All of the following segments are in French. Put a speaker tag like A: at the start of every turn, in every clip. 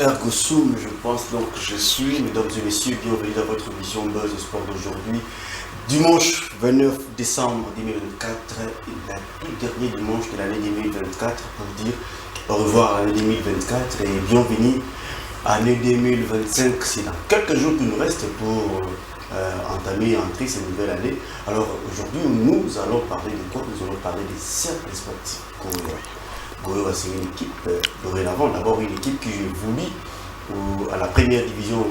A: Ergo Sum, je pense donc que je suis. Mesdames et messieurs, bienvenue dans votre émission Buzz Sport d'aujourd'hui. Dimanche 29 décembre 2024, le tout dernier dimanche de l'année 2024 pour dire au revoir à l'année 2024 et bienvenue à l'année 2025. C'est dans quelques jours qu'il nous reste pour entamer et entrer cette nouvelle année. Alors aujourd'hui, nous allons parler de quoi? Nous allons parler des cercles sportifs. Goyo, c'est une équipe dorénavant, d'abord une équipe qui évolue à la première division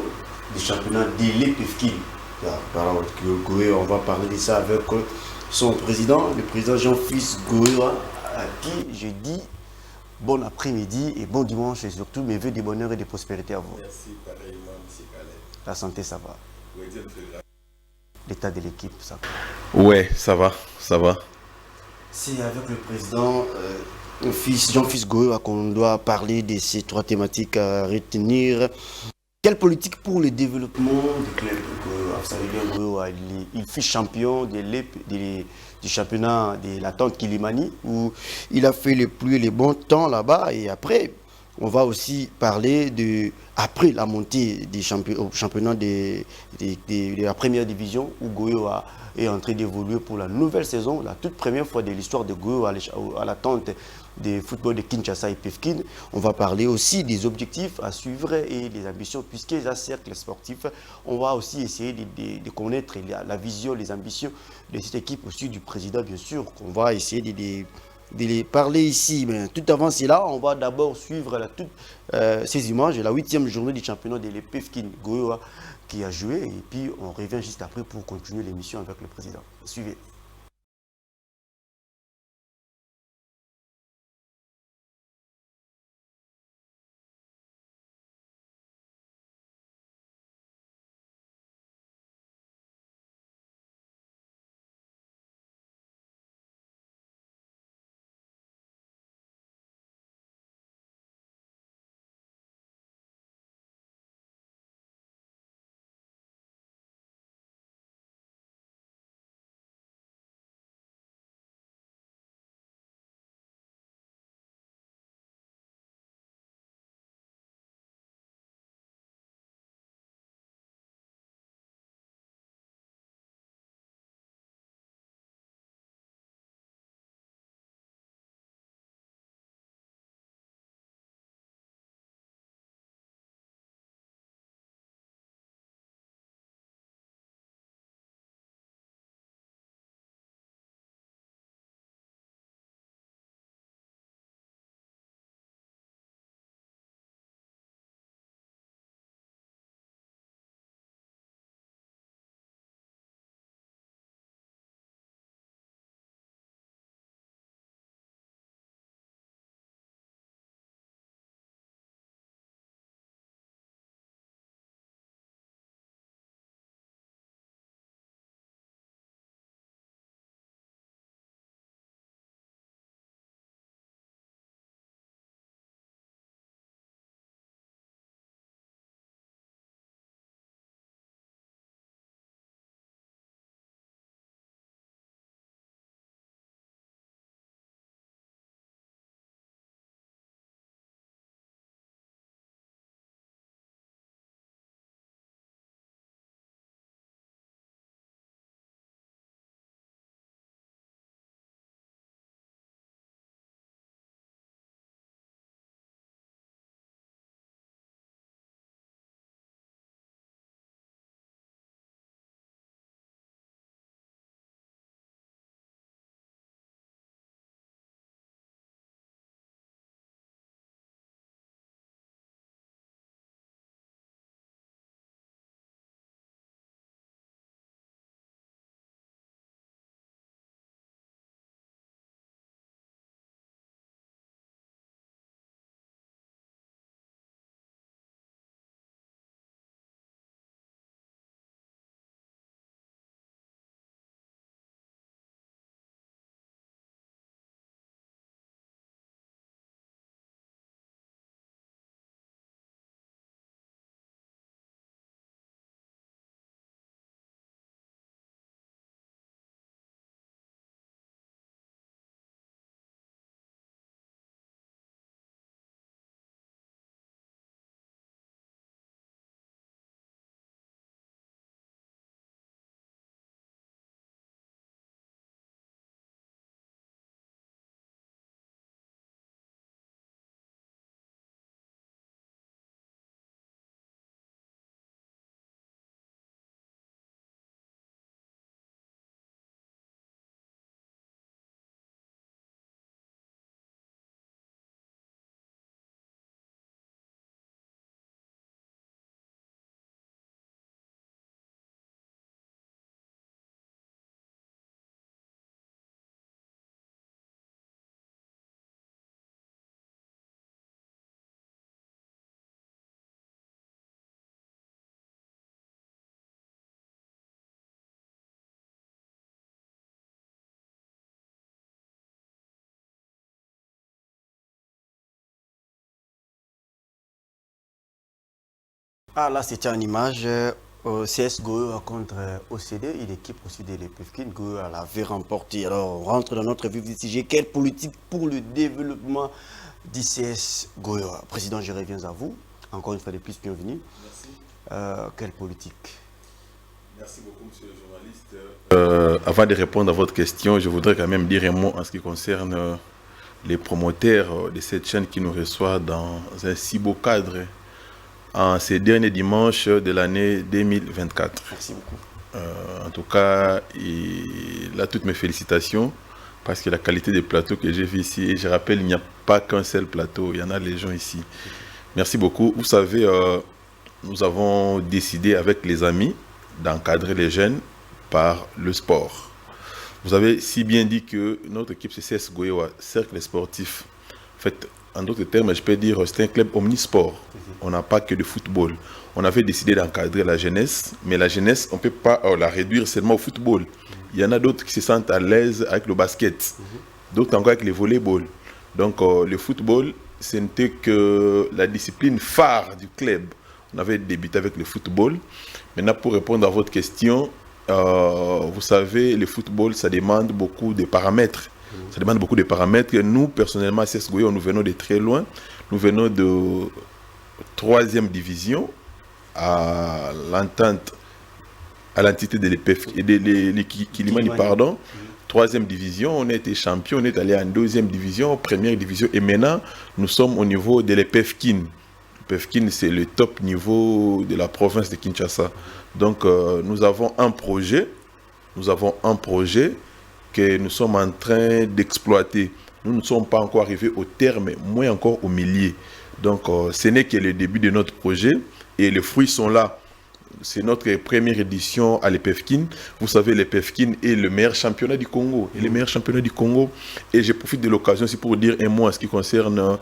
A: du championnat d'élite PFKIL. Goyo, on va parler de ça avec son président, le président Jean-Fils Goyo, à qui je dis bon après-midi et bon dimanche et surtout mes vœux de bonheur et de prospérité à vous.
B: Merci pareillement, M. Calais.
A: La santé, ça va.
B: Oui, Dieu te grâce.
A: L'état de l'équipe, ça va.
B: Ouais, ça va, ça va.
A: C'est avec le président Jean-Fils Goyo qu'on doit parler de ces trois thématiques à retenir. Quelle politique pour le développement du club? Vous savez bien, Goyo, il fut champion du championnat de la tente Kilimani, où il a fait les plus et les bons temps là-bas. Et après, on va aussi parler de, après la montée au championnat de la première division, où Goyo est en train d'évoluer pour la nouvelle saison, la toute première fois de l'histoire de Goyo à la tente de football de Kinshasa et Pefkin. On va parler aussi des objectifs à suivre et des ambitions, puisqu'il y a un cercle sportif. On va aussi essayer de connaître la vision, les ambitions de cette équipe, aussi du président, bien sûr, qu'on va essayer de les parler ici. Mais tout avant cela, on va d'abord suivre ces images, la 8e journée du championnat de l'EPFKIN Goyo qui a joué. Et puis, on revient juste après pour continuer l'émission avec le président. Suivez. Ah, là, c'était en image. CS Goyo contre OCD, une équipe aussi de l'EPFKIN. Goyo l'avait remporté. Alors, on rentre dans notre vif du sujet. Quelle politique pour le développement d'ICS Goyo? Président, je reviens à vous. Encore une fois de plus, bienvenue.
B: Merci.
A: Quelle politique?
B: Merci beaucoup, monsieur le journaliste. Avant de répondre à votre question, je voudrais quand même dire un mot en ce qui concerne les promoteurs de cette chaîne qui nous reçoit dans un si beau cadre en ces derniers dimanches de l'année 2024.
A: Merci beaucoup.
B: En tout cas, il a toutes mes félicitations parce que la qualité des plateaux que j'ai vu ici, et je rappelle, il n'y a pas qu'un seul plateau, il y en a les gens ici. Merci beaucoup. Vous savez, nous avons décidé avec les amis d'encadrer les jeunes par le sport. Vous avez si bien dit que notre équipe CCS Goyo, Cercle Sportif, en fait, en d'autres termes, je peux dire c'est un club omnisport. On n'a pas que de football. On avait décidé d'encadrer la jeunesse, mais la jeunesse, on ne peut pas la réduire seulement au football. Il y en a d'autres qui se sentent à l'aise avec le basket, d'autres encore avec le volleyball. Donc le football, ce n'était que la discipline phare du club. On avait débuté avec le football. Maintenant, pour répondre à votre question, vous savez, le football, ça demande beaucoup de paramètres. Ça demande beaucoup de paramètres. Nous, personnellement, à CS Goyo, nous venons de très loin. Nous venons de 3e division à l'entente, à l'entité de l'Kilimani, pardon. 3e division, on a été champion, on est allé en 2e division, 1re division, et maintenant, nous sommes au niveau de l'EPFKIN. L'EPFKIN, c'est le top niveau de la province de Kinshasa. Donc, nous avons un projet que nous sommes en train d'exploiter. Nous ne sommes pas encore arrivés au terme, moins encore au milieu. Donc, ce n'est que le début de notre projet et les fruits sont là. C'est notre première édition à l'EPFKIN. Vous savez, l'EPFKIN est le meilleur championnat du Congo. Et je profite de l'occasion aussi pour dire un mot en ce qui concerne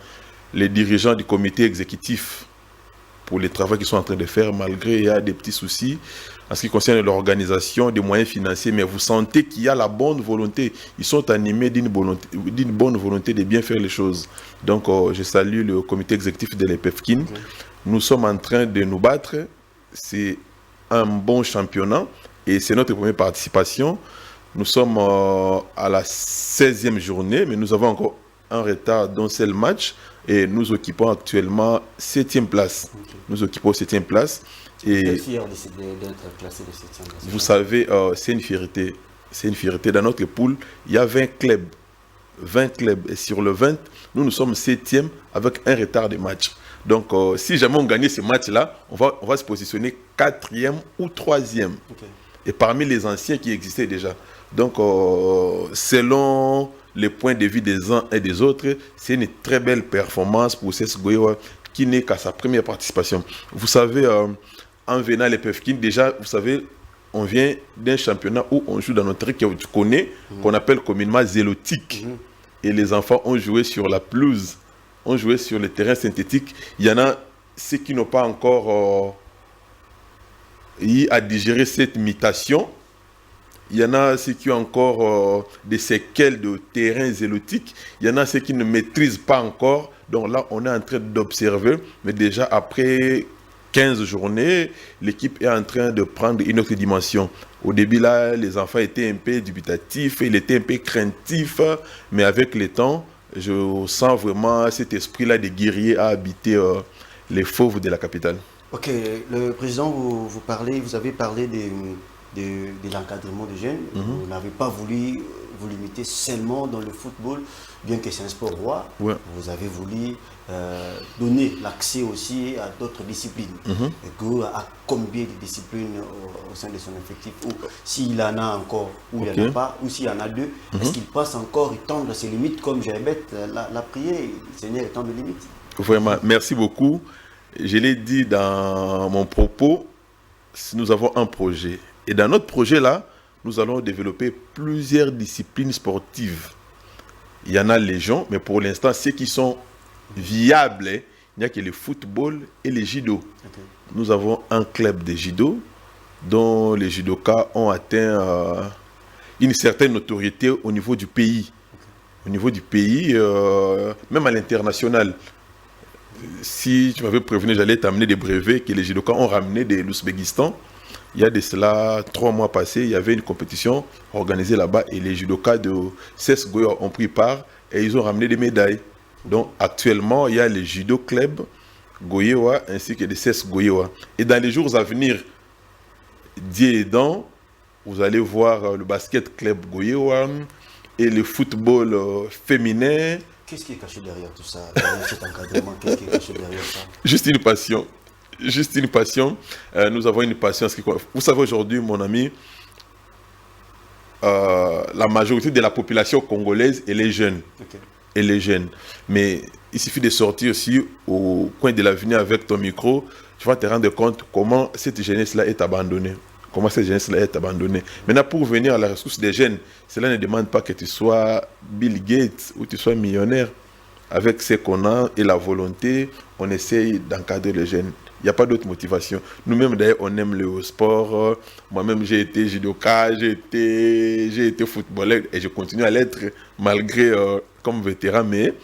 B: les dirigeants du comité exécutif pour les travaux qu'ils sont en train de faire, malgré il y a des petits soucis en ce qui concerne l'organisation, des moyens financiers, mais vous sentez qu'il y a la bonne volonté. Ils sont animés d'une bonne volonté de bien faire les choses. Donc, je salue le comité exécutif de l'EPFKIN. Nous sommes en train de nous battre. C'est un bon championnat et c'est notre première participation. Nous sommes à la 16e journée, mais nous avons encore un retard d'un seul match et nous occupons actuellement 7e place. Nous occupons 7e place. Et
A: fier d'être classé de 7e place.
B: Vous savez, c'est une fierté. C'est une fierté. Dans notre poule, il y a 20 clubs. 20 clubs. Et sur le 20, nous sommes 7e avec un retard de match. Donc, si jamais on gagne ce match-là, on va se positionner 4e ou 3e. Et parmi les anciens qui existaient déjà. Donc, selon les points de vue des uns et des autres, c'est une très belle performance pour CS Goyo qui n'est qu'à sa première participation. Vous savez, en venant à l'EPFKIN, déjà, vous savez, on vient d'un championnat où on joue dans notre équipe que tu connais, qu'on appelle communément zélotique. Et les enfants ont joué sur la pelouse, ont joué sur le terrain synthétique. Il y en a ceux qui n'ont pas encore eu à digérer cette mutation. Il y en a ceux qui ont encore des séquelles de terrain zélotique. Il y en a ceux qui ne maîtrisent pas encore. Donc là, on est en train d'observer. Mais déjà, après 15 journées, l'équipe est en train de prendre une autre dimension. Au début, là, les enfants étaient un peu dubitatifs, ils étaient un peu craintifs. Mais avec le temps, je sens vraiment cet esprit-là de guerrier à habiter les fauves de la capitale.
A: Ok, le président, vous avez parlé de l'encadrement des jeunes. Vous n'avez pas voulu vous limiter seulement dans le football, bien que c'est un sport roi.
B: Ouais.
A: Vous avez voulu donner l'accès aussi à d'autres disciplines. Et que à combien de disciplines au sein de son effectif, ou s'il en a encore, ou il n'y en a pas, ou s'il y en a deux, est-ce qu'il passe encore étendre ses limites, comme je répète, la prière, le Seigneur étend les limites.
B: Vraiment, merci beaucoup. Je l'ai dit dans mon propos, nous avons un projet. Et dans notre projet-là, nous allons développer plusieurs disciplines sportives. Il y en a légion, mais pour l'instant, ceux qui sont viables, il n'y a que le football et le judo. Nous avons un club de judo dont les judokas ont atteint une certaine notoriété au niveau du pays. Au niveau du pays, même à l'international. si tu m'avais prévenu, j'allais t'amener des brevets que les judokas ont ramenés de l'Ouzbékistan. Il y a de cela 3 mois passés, il y avait une compétition organisée là-bas et les judokas de CES Goya ont pris part et ils ont ramené des médailles. Donc actuellement, il y a les judo club Goyewa ainsi que les CES Goyewa. Et dans les jours à venir, Dieu aidant, vous allez voir le basket club Goyewa et le football féminin.
A: Qu'est-ce qui est caché derrière tout ça, derrière cet encadrement? Qu'est-ce qui est caché derrière ça?
B: Juste une passion. Juste une passion. Nous avons une passion. Vous savez, aujourd'hui, mon ami, la majorité de la population congolaise, elle est jeune.
A: Okay.
B: Elle est jeune. Mais il suffit de sortir aussi au coin de l'avenue avec ton micro. Tu vas te rendre compte comment cette jeunesse-là est abandonnée. Comment cette jeunesse-là est abandonnée. Maintenant, pour venir à la ressource des jeunes, cela ne demande pas que tu sois Bill Gates ou tu sois millionnaire. Avec ce qu'on a et la volonté, on essaye d'encadrer les jeunes. Il n'y a pas d'autre motivation. Nous-mêmes, d'ailleurs, on aime le sport. Moi-même, j'ai été judoka, j'ai été footballeur et je continue à l'être malgré comme vétéran. Mais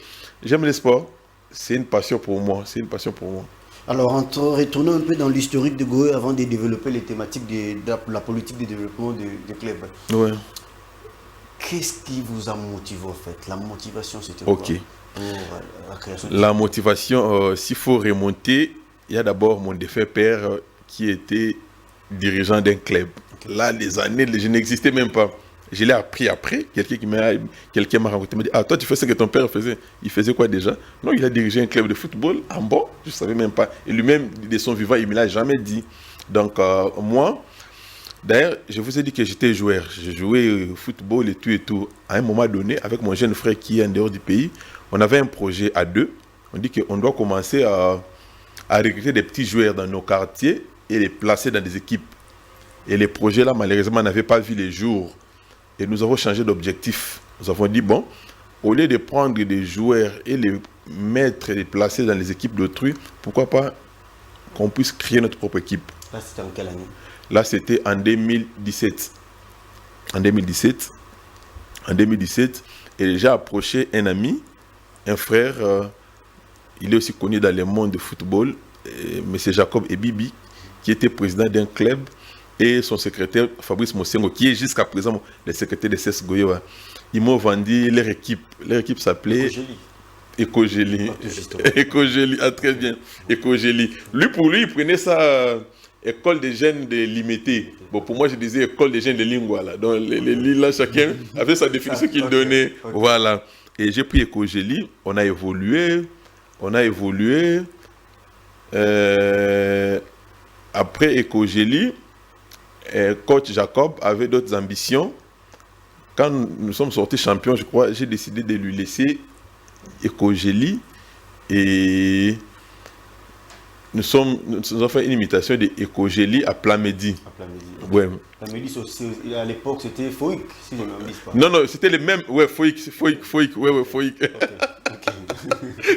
B: j'aime le sport. C'est une passion pour moi. C'est une passion pour moi.
A: Alors, retournons un peu dans l'historique de Goé avant de développer les thématiques de la politique de développement du club.
B: Ouais.
A: Qu'est-ce qui vous a motivé, en fait? La motivation, c'était
B: quoi
A: pour la création
B: La motivation, s'il faut remonter, il y a d'abord mon défunt père qui était dirigeant d'un club. Okay. Là, les années, je n'existais même pas. Je l'ai appris après. Quelqu'un m'a raconté, m'a dit, ah, toi, tu fais ce que ton père faisait. Il faisait quoi déjà? Non, il a dirigé un club de football en bon. Je ne savais même pas. Et lui-même, de son vivant, il ne me l'a jamais dit. Donc, moi, d'ailleurs, je vous ai dit que j'étais joueur. J'ai joué au football et tout et tout. À un moment donné, avec mon jeune frère qui est en dehors du pays, on avait un projet à deux. On dit qu'on doit commencer à recruter des petits joueurs dans nos quartiers et les placer dans des équipes. Et les projets là, malheureusement, n'avaient pas vu les jours. Et nous avons changé d'objectif. Nous avons dit, bon, au lieu de prendre des joueurs et les mettre et les placer dans les équipes d'autrui, pourquoi pas qu'on puisse créer notre propre équipe.
A: Là, c'était en quelle année?
B: Là, c'était en 2017. En 2017. En 2017. Et j'ai approché un ami, un frère, il est aussi connu dans le monde du football, M. Jacob Ebibi, qui était président d'un club, et son secrétaire Fabrice Mosengo, qui est jusqu'à présent le secrétaire de CES Goyewa. Ils m'ont vendu leur équipe. Leur équipe s'appelait Ecogeli. Ecogeli, ah, très bien. Ecogeli. Lui, pour lui, il prenait ça école des jeunes de l'imité. Bon, pour moi, je disais école des jeunes de lingua. Là. Donc, les là, chacun avait sa définition qu'il donnait. Okay. Voilà. Et j'ai pris Ecogeli. On a évolué. Après Ecogeli, coach Jacob avait d'autres ambitions. Quand nous sommes sortis champions, je crois, j'ai décidé de lui laisser Ecogeli et nous avons fait une imitation de Ecogeli à Plamedi.
A: Okay. Ouais. Plamedi, à l'époque, c'était Foïk, si je ne me dis pas.
B: Non, c'était les mêmes. Ouais, Foïk. Ouais, Foïk. Okay.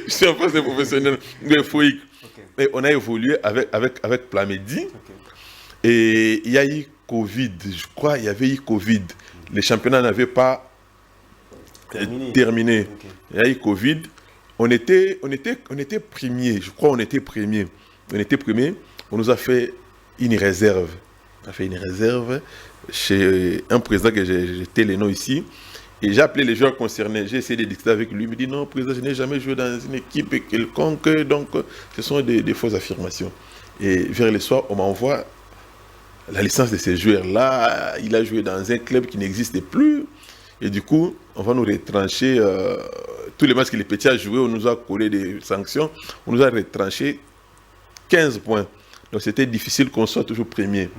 B: Je suis en face des professionnels. Ouais, Foïk. Okay. Et on a évolué avec Plamedi. Okay. Et il y a eu Covid, je crois, il y avait eu Covid. Les championnats n'avaient pas terminé. Okay. Il y a eu Covid. On était premiers, je crois, on était premiers. On nous a fait une réserve. On a fait une réserve chez un président que j'étais le nom ici. Et j'ai appelé les joueurs concernés. J'ai essayé de discuter avec lui. Il me dit non, président, je n'ai jamais joué dans une équipe quelconque. Donc, ce sont des fausses affirmations. Et vers le soir, on m'envoie la licence de ces joueurs-là. Il a joué dans un club qui n'existait plus. Et du coup, on va nous retrancher. Tous les matchs que les petits ont joué, on nous a collé des sanctions. On nous a retranché 15 points. Donc, c'était difficile qu'on soit toujours premier.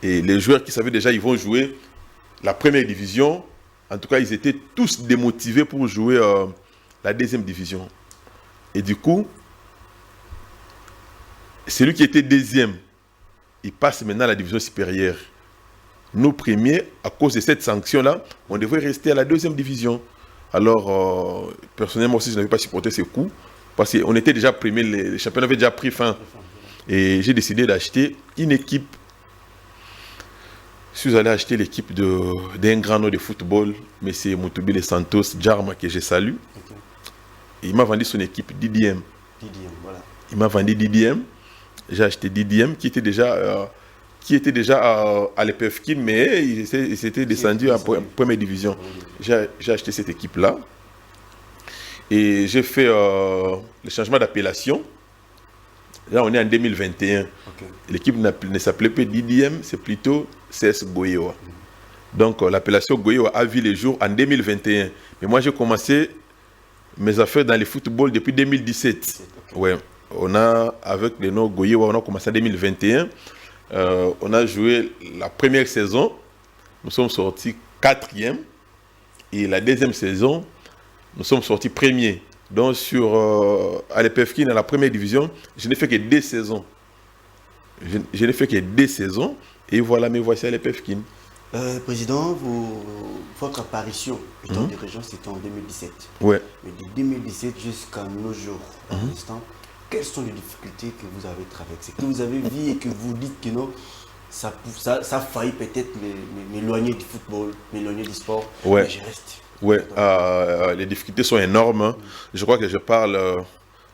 B: Et les joueurs qui savaient déjà qu'ils vont jouer la première division, en tout cas, ils étaient tous démotivés pour jouer la deuxième division. Et du coup, celui qui était deuxième, il passe maintenant à la division supérieure. Nous, premiers, à cause de cette sanction-là, on devait rester à la deuxième division. Alors, personnellement aussi, je n'avais pas supporté ce coup, parce qu'on était déjà premiers, les championnats avaient déjà pris fin. Et j'ai décidé d'acheter une équipe. Je suis allé acheter l'équipe d'un grand nom de football, M. Moutoubi Santos Djarma, que je salue. Okay. Et il m'a vendu son équipe, DDM.
A: Didier, voilà.
B: Il m'a vendu DDM. J'ai acheté DDM qui était déjà à l'EPFKIN, mais il s'était descendu en première division. J'ai acheté cette équipe-là. Et j'ai fait le changement d'appellation. Là, on est en 2021. Okay. L'équipe ne s'appelait pas DDM, c'est plutôt CS Goyewa. Donc, l'appellation Goyewa a vu les jours en 2021. Mais moi, j'ai commencé mes affaires dans le football depuis 2017. Okay. Ouais. Avec le nom Goyewa, on a commencé en 2021. On a joué la première saison. Nous sommes sortis 4e. Et la deuxième saison, nous sommes sortis 1er. Donc, à l'EPFKIN, dans la première division, je n'ai fait que 2 saisons. Je n'ai fait que 2 saisons. Et voilà, me voici à l'EPFKIN.
A: Président, votre apparition étant dirigeant, c'était en 2017.
B: Ouais.
A: Mais de 2017 jusqu'à nos jours, à l'instant, quelles sont les difficultés que vous avez traversées, que vous avez vues et que vous dites que non, ça a failli peut-être m'éloigner du football, m'éloigner du sport,
B: ouais.
A: Mais je reste.
B: Oui, les difficultés sont énormes. Je crois que je parle,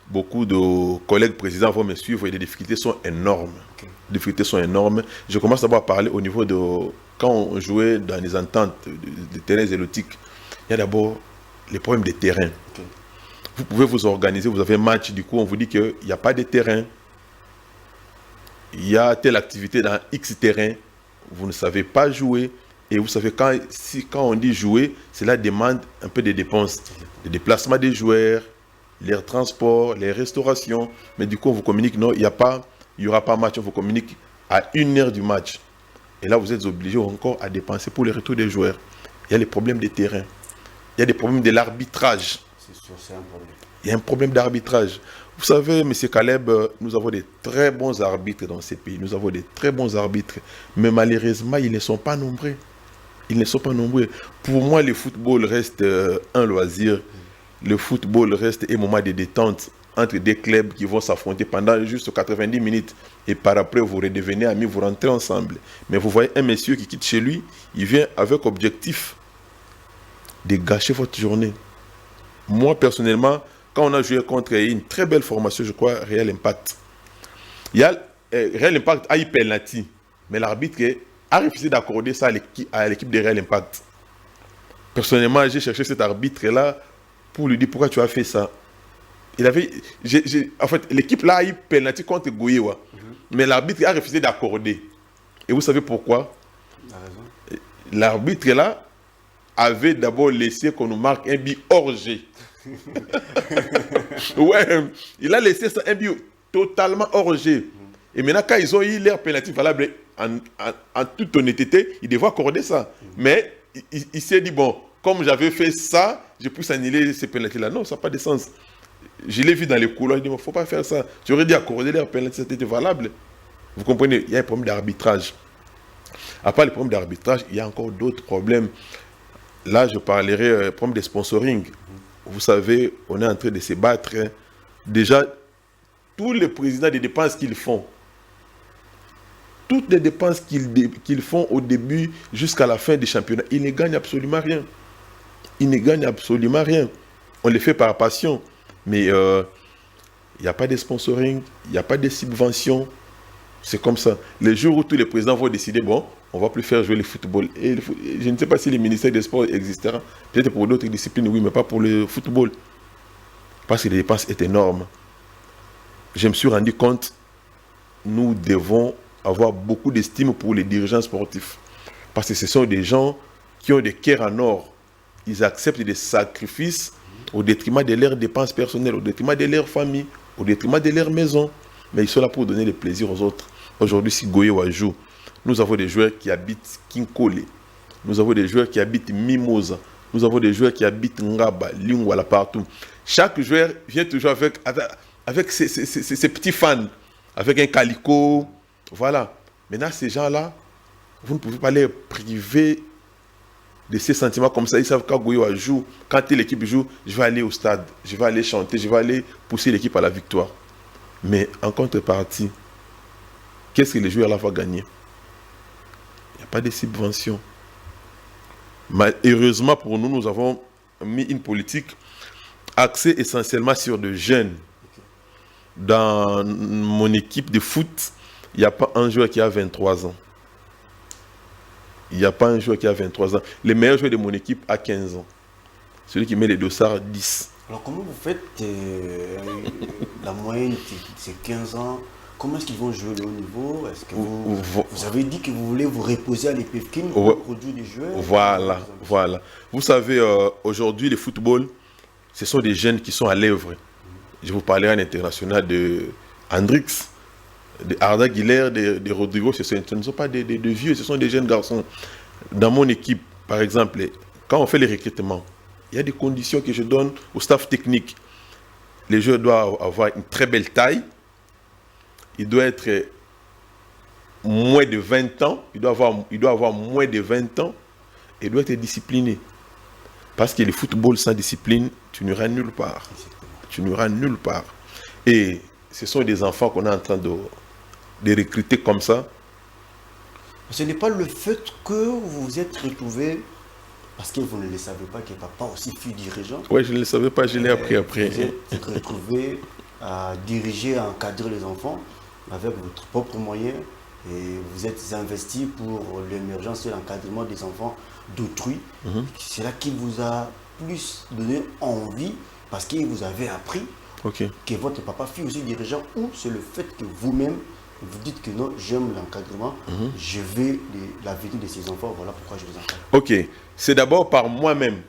B: beaucoup de collègues présidents vont me suivre et les difficultés sont énormes. Okay. Les difficultés sont énormes. Je commence d'abord à parler au niveau de... Quand on jouait dans les ententes de terrains élotiques, il y a d'abord les problèmes des terrains. Okay. Vous pouvez vous organiser, vous avez un match, du coup on vous dit qu'il n'y a pas de terrain. Il y a telle activité dans X terrain, vous ne savez pas jouer. Et vous savez, quand on dit jouer, cela demande un peu de dépenses. Le déplacement des joueurs, les transports, les restaurations. Mais du coup, on vous communique, non, il n'y aura pas match, on vous communique à 1h du match. Et là, vous êtes obligé encore à dépenser pour le retour des joueurs. Il y a les problèmes des terrains. Il y a des problèmes de l'arbitrage.
A: C'est sûr, c'est un problème.
B: Il y a un problème d'arbitrage. Vous savez, M. Caleb, nous avons des très bons arbitres dans ces pays. Nous avons des très bons arbitres. Mais malheureusement, ils ne sont pas nombreux. Ils ne sont pas nombreux. Pour moi, le football reste un loisir. Le football reste un moment de détente entre des clubs qui vont s'affronter pendant juste 90 minutes. Et par après, vous redevenez amis, vous rentrez ensemble. Mais vous voyez un monsieur qui quitte chez lui, il vient avec objectif de gâcher votre journée. Moi, personnellement, quand on a joué contre une très belle formation, je crois, Real Impact. Il y a Real Impact a eu penalty, mais l'arbitre a refusé d'accorder ça à l'équipe de Real Impact. Personnellement, j'ai cherché cet arbitre-là pour lui dire pourquoi tu as fait ça. En fait, l'équipe là a eu penalty contre Goyewa, mais l'arbitre a refusé d'accorder. Et vous savez pourquoi? L'arbitre là avait d'abord laissé qu'on nous marque un but hors jeu. Ouais, il a laissé ça un but totalement hors jeu. Et maintenant, quand ils ont eu leur penalty valable, en toute honnêteté, il devait accorder ça. Mais il s'est dit, bon, comme j'avais fait ça, je puisse annuler ces penalty-là. Non, ça n'a pas de sens. Je l'ai vu dans les couloirs, il dit, il ne faut pas faire ça. Tu aurais dit accorder leur penalty, c'était valable. Vous comprenez, il y a un problème d'arbitrage. À part le problème d'arbitrage, il y a encore d'autres problèmes. Là, je parlerai du problème de sponsoring. Vous savez, on est en train de se battre. Déjà, tous les présidents des dépenses qu'ils font, toutes les dépenses qu'ils font au début jusqu'à la fin du championnat, ils ne gagnent absolument rien. Ils ne gagnent absolument rien. On les fait par passion. Mais il n'y a pas de sponsoring, il n'y a pas de subventions. C'est comme ça. Les jours où tous les présidents vont décider, bon, on ne va plus faire jouer le football. Et je ne sais pas si le ministère des Sports existera. Peut-être pour d'autres disciplines, oui, mais pas pour le football. Parce que les dépenses sont énormes. Je me suis rendu compte, nous devons avoir beaucoup d'estime pour les dirigeants sportifs. Parce que ce sont des gens qui ont des cœurs en or. Ils acceptent des sacrifices au détriment de leurs dépenses personnelles, au détriment de leur famille, au détriment de leur maison. Mais ils sont là pour donner le plaisir aux autres. Aujourd'hui, si Goyewa joue, nous avons des joueurs qui habitent Kinkole. Nous avons des joueurs qui habitent Mimosa. Nous avons des joueurs qui habitent Ngaba, Lingwala, partout. Chaque joueur vient toujours avec ses petits fans, avec un calico. Voilà. Maintenant, ces gens-là, vous ne pouvez pas les priver de ces sentiments comme ça. Ils savent quand Goyewa joue, quand l'équipe joue, je vais aller au stade, je vais aller chanter, je vais aller pousser l'équipe à la victoire. Mais en contrepartie, qu'est-ce que les joueurs là vont gagner? Il n'y a pas de subvention. Heureusement pour nous, nous avons mis une politique axée essentiellement sur de jeunes. dans mon équipe de foot, il n'y a pas un joueur qui a 23 ans. Il n'y a pas un joueur qui a 23 ans. Le meilleur joueur de mon équipe a 15 ans. Celui qui met les dossards, 10.
A: Alors comment vous faites la moyenne, c'est 15 ans. Comment est-ce qu'ils vont jouer le haut niveau? Est-ce que vous avez dit que vous voulez vous reposer à l'EPFKIN pour produire des joueurs?
B: Voilà. Vous savez, aujourd'hui, le football, ce sont des jeunes qui sont à l'œuvre. Je vous parlerai en international de Hendrix, de Arda Güler, de Rodrigo. Ce ne sont pas des vieux, ce sont des jeunes garçons. Dans mon équipe, par exemple, quand on fait les recrutements, il y a des conditions que je donne au staff technique. Les joueurs doivent avoir une très belle taille. Il doit être moins de 20 ans. Il doit avoir moins de 20 ans. Et il doit être discipliné. Parce que le football sans discipline, tu n'iras nulle part. Tu n'iras nulle part. Et ce sont des enfants qu'on est en train de recruter comme ça.
A: Ce n'est pas le fait que vous vous êtes retrouvé, parce que vous ne le savez pas, que papa aussi fut dirigeant.
B: Oui, je ne le savais pas, je l'ai appris après.
A: Vous êtes retrouvé à diriger, à encadrer les enfants avec votre propre moyen et vous êtes investi pour l'émergence et l'encadrement des enfants d'autrui. C'est là qui vous a plus donné envie parce que vous avez appris que votre papa fut aussi dirigeant, ou c'est le fait que vous-même vous dites que non, j'aime l'encadrement, je veux l'avenir de ces enfants, voilà pourquoi je les encadre.
B: Ok, c'est d'abord par moi-même.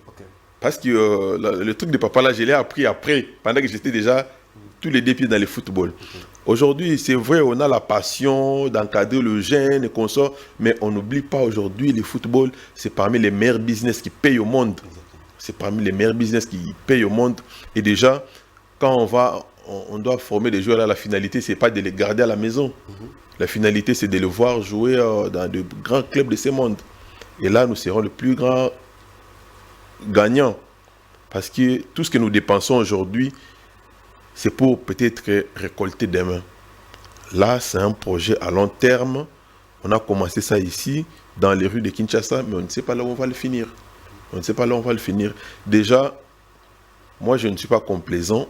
B: Parce que le truc de papa là, je l'ai appris après, pendant que j'étais déjà tous les deux pieds dans le football. Aujourd'hui, c'est vrai, on a la passion d'encadrer le jeune et qu'on sort, mais on n'oublie pas aujourd'hui, le football, c'est parmi les meilleurs business qui payent au monde. C'est parmi les meilleurs business qui payent au monde. Et déjà, quand on doit former des joueurs, là, la finalité, c'est pas de les garder à la maison. La finalité, c'est de les voir jouer dans de grands clubs de ce monde. Et là, nous serons le plus grand gagnant. Parce que tout ce que nous dépensons aujourd'hui, c'est pour peut-être récolter demain. Là, c'est un projet à long terme. On a commencé ça ici, dans les rues de Kinshasa, mais on ne sait pas là où on va le finir. On ne sait pas là où on va le finir. Déjà, moi, je ne suis pas complaisant.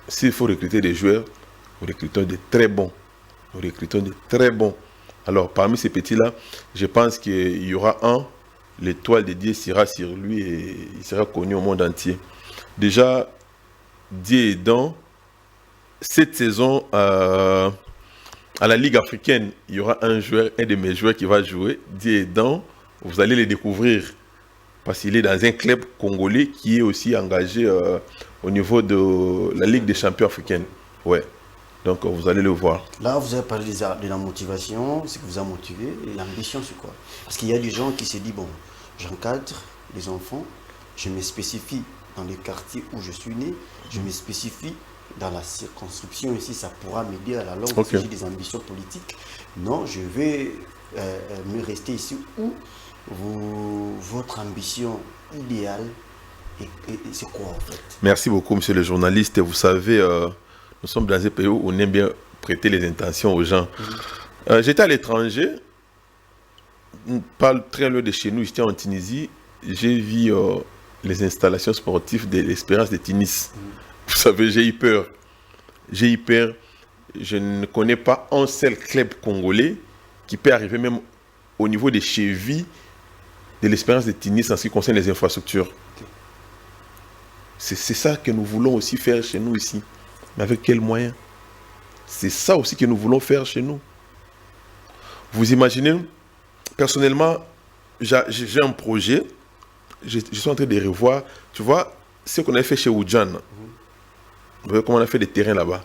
B: S'il faut recruter des joueurs, nous recrutons de très bons. Nous recrutons de très bons. Alors, parmi ces petits-là, je pense qu'il y aura l'étoile de Dieu sera sur lui et il sera connu au monde entier. Déjà, Dieu aidant, cette saison, à la Ligue africaine, il y aura un de mes joueurs qui va jouer. Dieu aidant, vous allez le découvrir. Parce qu'il est dans un club congolais qui est aussi engagé au niveau de la Ligue des champions africaine. Ouais. Donc, vous allez le voir.
A: Là, vous avez parlé de la motivation, ce qui vous a motivé. Et l'ambition, c'est quoi? Parce qu'il y a des gens qui se disent, bon, j'encadre les enfants, je me spécifie dans les quartiers où je suis né, je me spécifie dans la circonscription ici, ça pourra m'aider à la longue si j'ai des ambitions politiques. Non, je vais me rester ici où votre ambition idéale, et c'est quoi en fait?
B: Merci beaucoup, monsieur le journaliste. Vous savez, nous sommes dans un pays où on aime bien prêter les intentions aux gens. J'étais à l'étranger, pas très loin de chez nous, j'étais en Tunisie. J'ai vu les installations sportives de l'Espérance de Tunis. Vous savez, j'ai eu peur. J'ai eu peur. Je ne connais pas un seul club congolais qui peut arriver même au niveau des chevilles de l'Espérance de Tunis en ce qui concerne les infrastructures. C'est ça que nous voulons aussi faire chez nous ici. Mais avec quels moyens? C'est ça aussi que nous voulons faire chez nous. Vous imaginez, personnellement, j'ai un projet. Je suis en train de revoir, tu vois, ce qu'on a fait chez Oudjan. Vous voyez comment on a fait des terrains là-bas.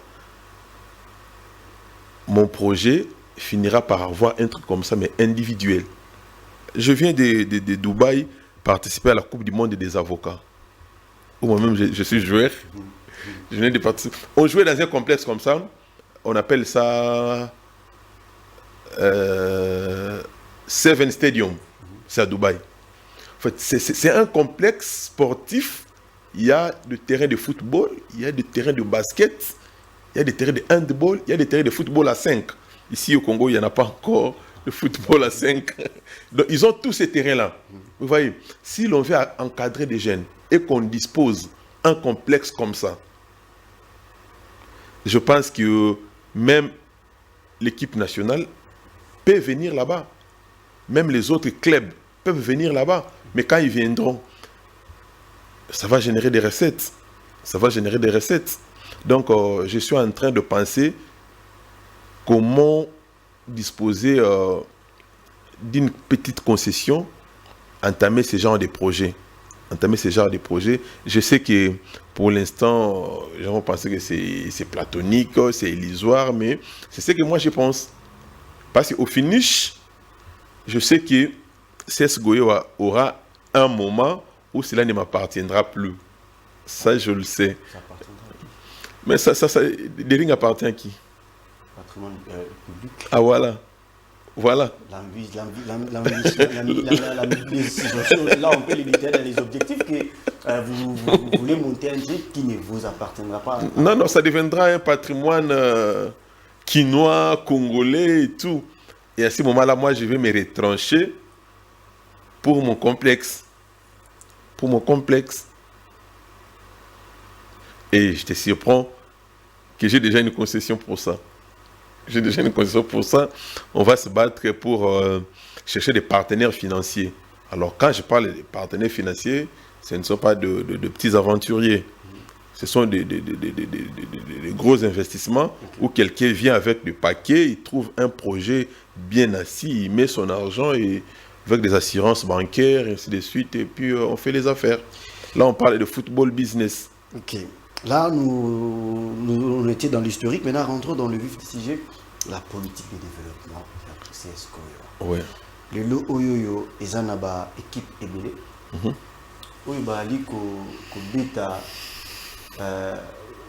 B: Mon projet finira par avoir un truc comme ça, mais individuel. Je viens de Dubaï participer à la Coupe du Monde des avocats. Où moi-même, je suis joueur. Je viens de participer. On jouait dans un complexe comme ça. On appelle ça Seven Stadium. C'est à Dubaï. En fait, c'est un complexe sportif. Il y a des terrains de football, il y a des terrains de basket, il y a des terrains de handball, il y a des terrains de football à 5. Ici au Congo, il n'y en a pas encore de football à 5. Donc, ils ont tous ces terrains-là. Vous voyez, si l'on veut encadrer des jeunes et qu'on dispose un complexe comme ça, Je pense que même l'équipe nationale peut venir là-bas. Même les autres clubs peuvent venir là-bas. Mais quand ils viendront, ça va générer des recettes. Ça va générer des recettes. Donc, je suis en train de penser comment disposer d'une petite concession, entamer ce genre de projets. Je sais que pour l'instant, les gens pensent que c'est platonique, c'est illusoire, mais c'est ce que moi je pense. Parce qu'au finish, je sais que CS Goyo aura un moment où cela ne m'appartiendra plus. Ça, je le sais.
A: Ça appartiendra à qui?
B: Mais ça, les lignes appartiennent à qui?
A: Patrimoine public.
B: Ah voilà. Voilà.
A: Là, on peut limiter dans les objectifs que vous voulez monter un truc qui ne vous appartiendra pas.
B: Non, ça deviendra un patrimoine quinois, congolais et tout. Et à ce moment-là, moi, je vais me retrancher pour mon complexe. Et je te surprends que j'ai déjà une concession pour ça. On va se battre pour chercher des partenaires financiers. Alors, quand je parle des partenaires financiers, ce ne sont pas de petits aventuriers. Ce sont des gros investissements où quelqu'un vient avec des paquets, il trouve un projet bien assis, il met son argent et avec des assurances bancaires, et ainsi de suite, et puis on fait les affaires. Là, on parle de football business.
A: Ok. Là, on était dans l'historique, maintenant rentrons dans le vif du sujet, la politique de développement de la CS Goyo.
B: Ouais.
A: Le lo oyoyo ezanaba équipe ebele. Oui, bali ko beta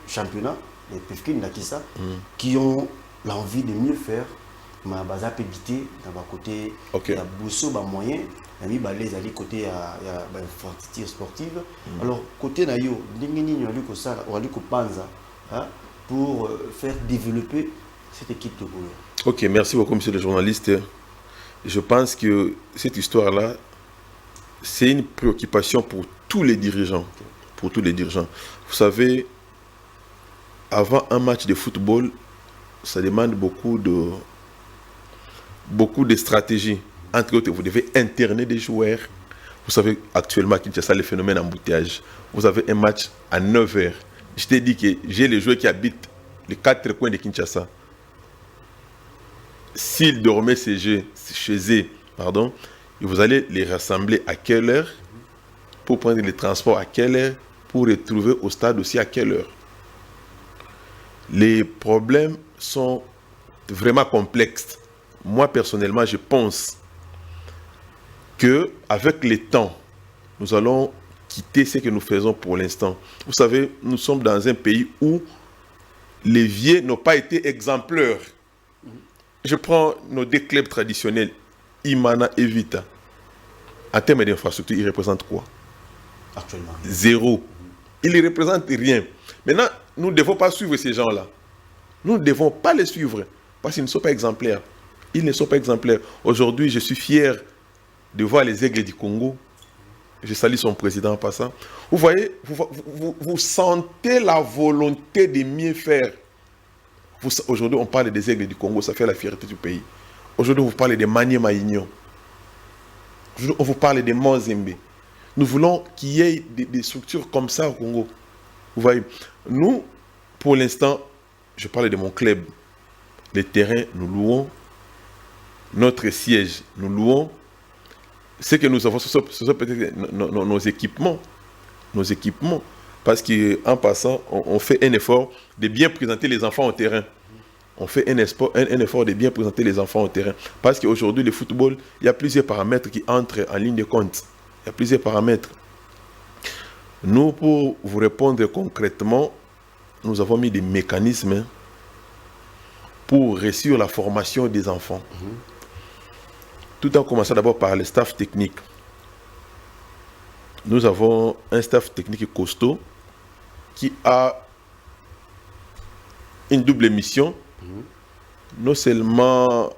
A: championnat, les PFK Nakisa, qui ont l'envie de mieux faire, mais baza pédité dans le côté de la bousseau, moyen. Ami balé ali côté ya infrastructure sportive. Alors côté na yo ndingini nyali ko sala wali ko panza pour faire développer cette équipe de Goyo.
B: Ok, merci beaucoup monsieur le journaliste. Je pense que cette histoire là c'est une préoccupation pour tous les dirigeants. Pour tous les dirigeants. Vous savez, avant un match de football, ça demande beaucoup de stratégie. Entre autres, vous devez interner des joueurs. Vous savez, actuellement, à Kinshasa, le phénomène embouteillage. Vous avez un match à 9h. Je t'ai dit que j'ai les joueurs qui habitent les 4 coins de Kinshasa. S'ils dormaient chez eux, vous allez les rassembler à quelle heure, pour prendre les transports à quelle heure, pour retrouver au stade aussi à quelle heure. Les problèmes sont vraiment complexes. Moi, personnellement, je pense qu'avec le temps, nous allons quitter ce que nous faisons pour l'instant. Vous savez, nous sommes dans un pays où les vieux n'ont pas été exemplaires. Je prends nos 2 clubs traditionnels, Imana et Vita. En termes d'infrastructure, ils représentent quoi?
A: Actuellement.
B: 0. Ils ne représentent rien. Maintenant, nous ne devons pas suivre ces gens-là. Nous ne devons pas les suivre parce qu'ils ne sont pas exemplaires. Ils ne sont pas exemplaires. Aujourd'hui, je suis fier de voir les Aigles du Congo. Je salue son président en passant. Vous voyez, vous sentez la volonté de mieux faire. Aujourd'hui, on parle des Aigles du Congo, ça fait la fierté du pays. Aujourd'hui, vous parlez des Maniema Union. Aujourd'hui, on vous parle des Monzembe. Nous voulons qu'il y ait des structures comme ça au Congo. Vous voyez, nous, pour l'instant, je parle de mon club. Les terrains, nous louons. Notre siège, nous louons. Ce que nous avons, ce sont peut-être nos équipements. Nos équipements. Parce qu'en passant, on fait un effort de bien présenter les enfants au terrain. On fait un effort de bien présenter les enfants au terrain. Parce qu'aujourd'hui, le football, il y a plusieurs paramètres qui entrent en ligne de compte. Il y a plusieurs paramètres. Nous, pour vous répondre concrètement, nous avons mis des mécanismes pour réussir la formation des enfants. Tout en commençant d'abord par le staff technique. Nous avons un staff technique costaud qui a une double mission, non seulement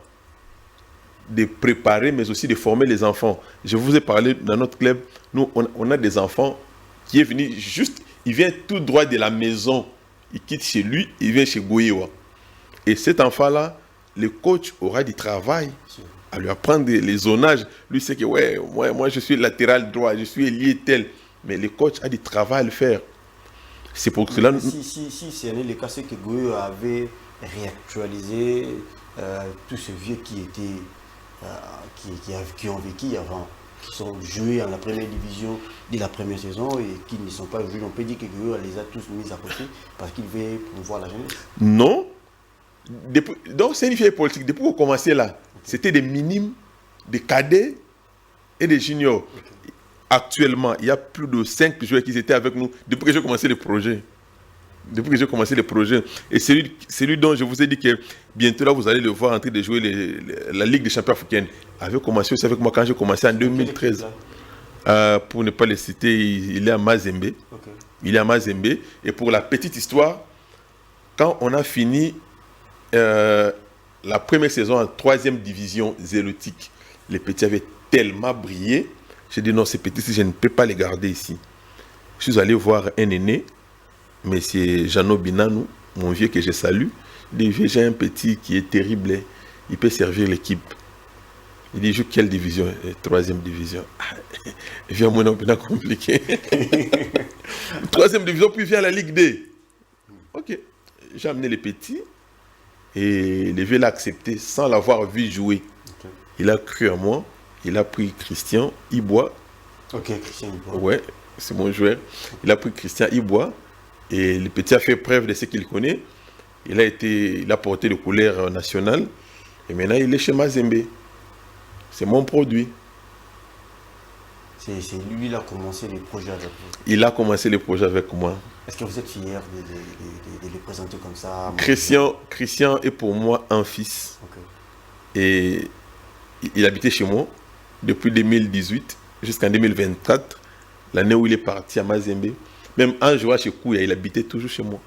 B: de préparer, mais aussi de former les enfants. Je vous ai parlé dans notre club, nous, on a des enfants qui est venu juste, il vient tout droit de la maison il quitte chez lui, il vient chez Goyewa. Et cet enfant-là, le coach aura du travail à lui apprendre les zonages. Lui sait que ouais, moi je suis latéral droit, je suis ailier tel. Mais le coach a du travail à le faire. C'est pour cela.
A: Si c'est le cas, c'est que Goyewa avait réactualisé tous ces vieux qui étaient qui ont vécu avant, qui sont joués en la première division de la première saison et qui ne sont pas joués. On peut dire que Goyewa les a tous mis à côté parce qu'il veut promouvoir la jeunesse.
B: Non. Donc c'est une vieille politique. Depuis qu'on commençait là, c'était des minimes, des cadets et des juniors. Okay. Actuellement, il y a plus de 5 joueurs qui étaient avec nous depuis que j'ai commencé le projet. Et celui dont je vous ai dit que bientôt là, vous allez le voir en train de jouer la Ligue des champions africaine, avait commencé aussi avec moi quand j'ai commencé en 2013. Pour ne pas le citer, il est à Mazembe. Okay. Il est à Mazembe. Et pour la petite histoire, quand on a fini la première saison en 3e division zélotique, les petits avaient tellement brillé. J'ai dit non, ces petits, je ne peux pas les garder ici. Je suis allé voir un aîné, M. Jeannot Binanou, mon vieux que je salue. Il dit, j'ai un petit qui est terrible, il peut servir l'équipe. Il dit, joue quelle division? 3e division. Viens, mon nom, compliqué. 3e division, puis viens à la Ligue D. Ok, j'ai amené les petits. Et le vieux l'a accepté sans l'avoir vu jouer. Okay. Il a cru à moi. Il a pris Christian Ibois.
A: Ok, Christian Ibois.
B: Ouais, c'est mon joueur. Il a pris Christian Ibois. Et le petit a fait preuve de ce qu'il connaît. Il a porté le couleur national. Et maintenant, il est chez Mazembe. C'est mon produit.
A: C'est lui qui a commencé le projet avec vous.
B: Il a commencé le projet avec moi.
A: Est-ce que vous êtes fier de le présenter comme ça?
B: Christian est pour moi un fils. Okay. Et il habitait chez moi depuis 2018 jusqu'en 2024, l'année où il est parti à Mazembe. Même en jouant chez Kouya, il habitait toujours chez moi.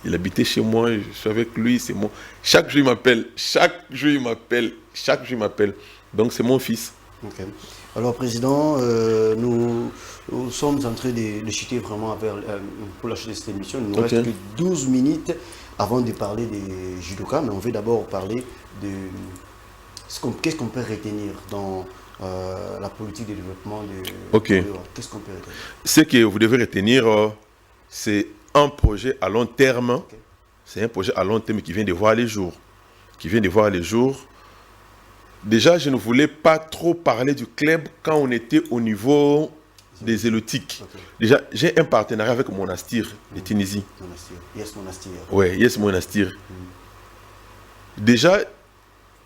B: Il habitait chez moi, je suis avec lui, c'est moi. Chaque jour, il m'appelle. Donc, c'est mon fils.
A: Okay. Alors, Président, nous sommes en train de chuter vraiment pour la chute de cette émission. Il nous reste que 12 minutes avant de parler des judokas, mais on veut d'abord parler de qu'est-ce qu'on peut retenir dans la politique de développement de Qu'est-ce qu'on peut retenir?
B: Ce que vous devez retenir, c'est un projet à long terme. Okay. C'est un projet à long terme qui vient de voir les jours. Déjà, je ne voulais pas trop parler du club quand on était au niveau des zélotiques. Okay. Déjà, j'ai un partenariat avec Monastir de Tunisie.
A: Yes Monastir.
B: Oui, Yes Monastir. Déjà,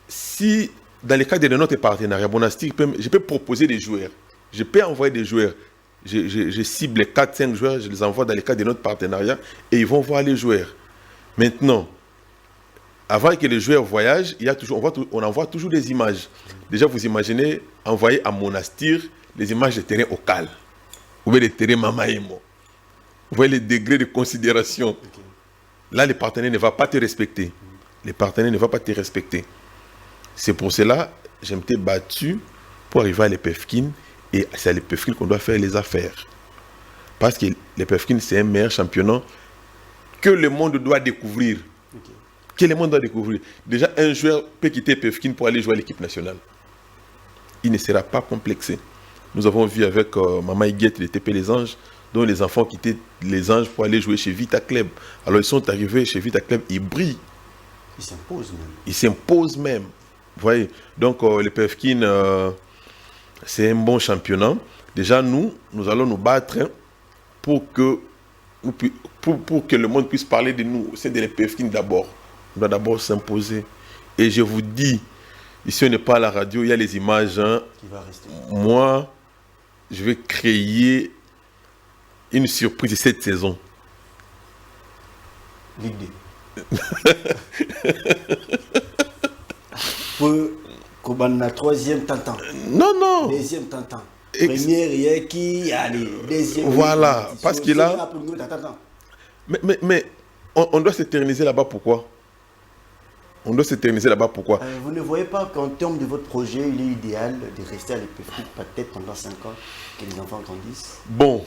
B: si dans le cadre de notre partenariat, Monastir, je peux proposer des joueurs. Je peux envoyer des joueurs. Je cible 4-5 joueurs, je les envoie dans le cadre de notre partenariat et ils vont voir les joueurs. Maintenant, avant que les joueurs voyagent, on envoie toujours des images. Déjà, vous imaginez envoyer à Monastir les images de terrain au Cal, ou bien des terrains Mamaïmo. Vous voyez les degrés de considération. Okay. Là, le partenaire ne va pas te respecter. C'est pour cela que je m'étais battu pour arriver à l'EPFKIN. Et c'est à l'EPFKIN qu'on doit faire les affaires. Parce que l'EPFKIN, c'est un meilleur championnat que le monde doit découvrir. Okay. Déjà, un joueur peut quitter l'EPFKIN pour aller jouer à l'équipe nationale. Il ne sera pas complexé. Nous avons vu avec Maman Iguette, le TP Les Anges, dont les enfants quittaient les Anges pour aller jouer chez Vita Club. Alors, ils sont arrivés chez Vita Club, ils brillent. Ils s'imposent même. Vous voyez, donc le PFKIN, c'est un bon championnat. Déjà, nous allons nous battre pour que le monde puisse parler de nous. C'est de l'PFKIN d'abord. On doit d'abord s'imposer. Et je vous dis, ici on n'est pas à la radio, il y a les images. Hein.
A: Qui va rester.
B: Moi, je vais créer une surprise cette saison.
A: Ligue D. Pour la 3e tentant.
B: Non.
A: 2e tentant. Première, il y a qui a les 2e.
B: Voilà, parce qu'il a. Mais on doit s'éterniser là-bas, pourquoi? Vous ne
A: voyez pas qu'en termes de votre projet, il est idéal de rester à l'EPFKIN peut-être pendant 5 ans, que les enfants grandissent?
B: Bon.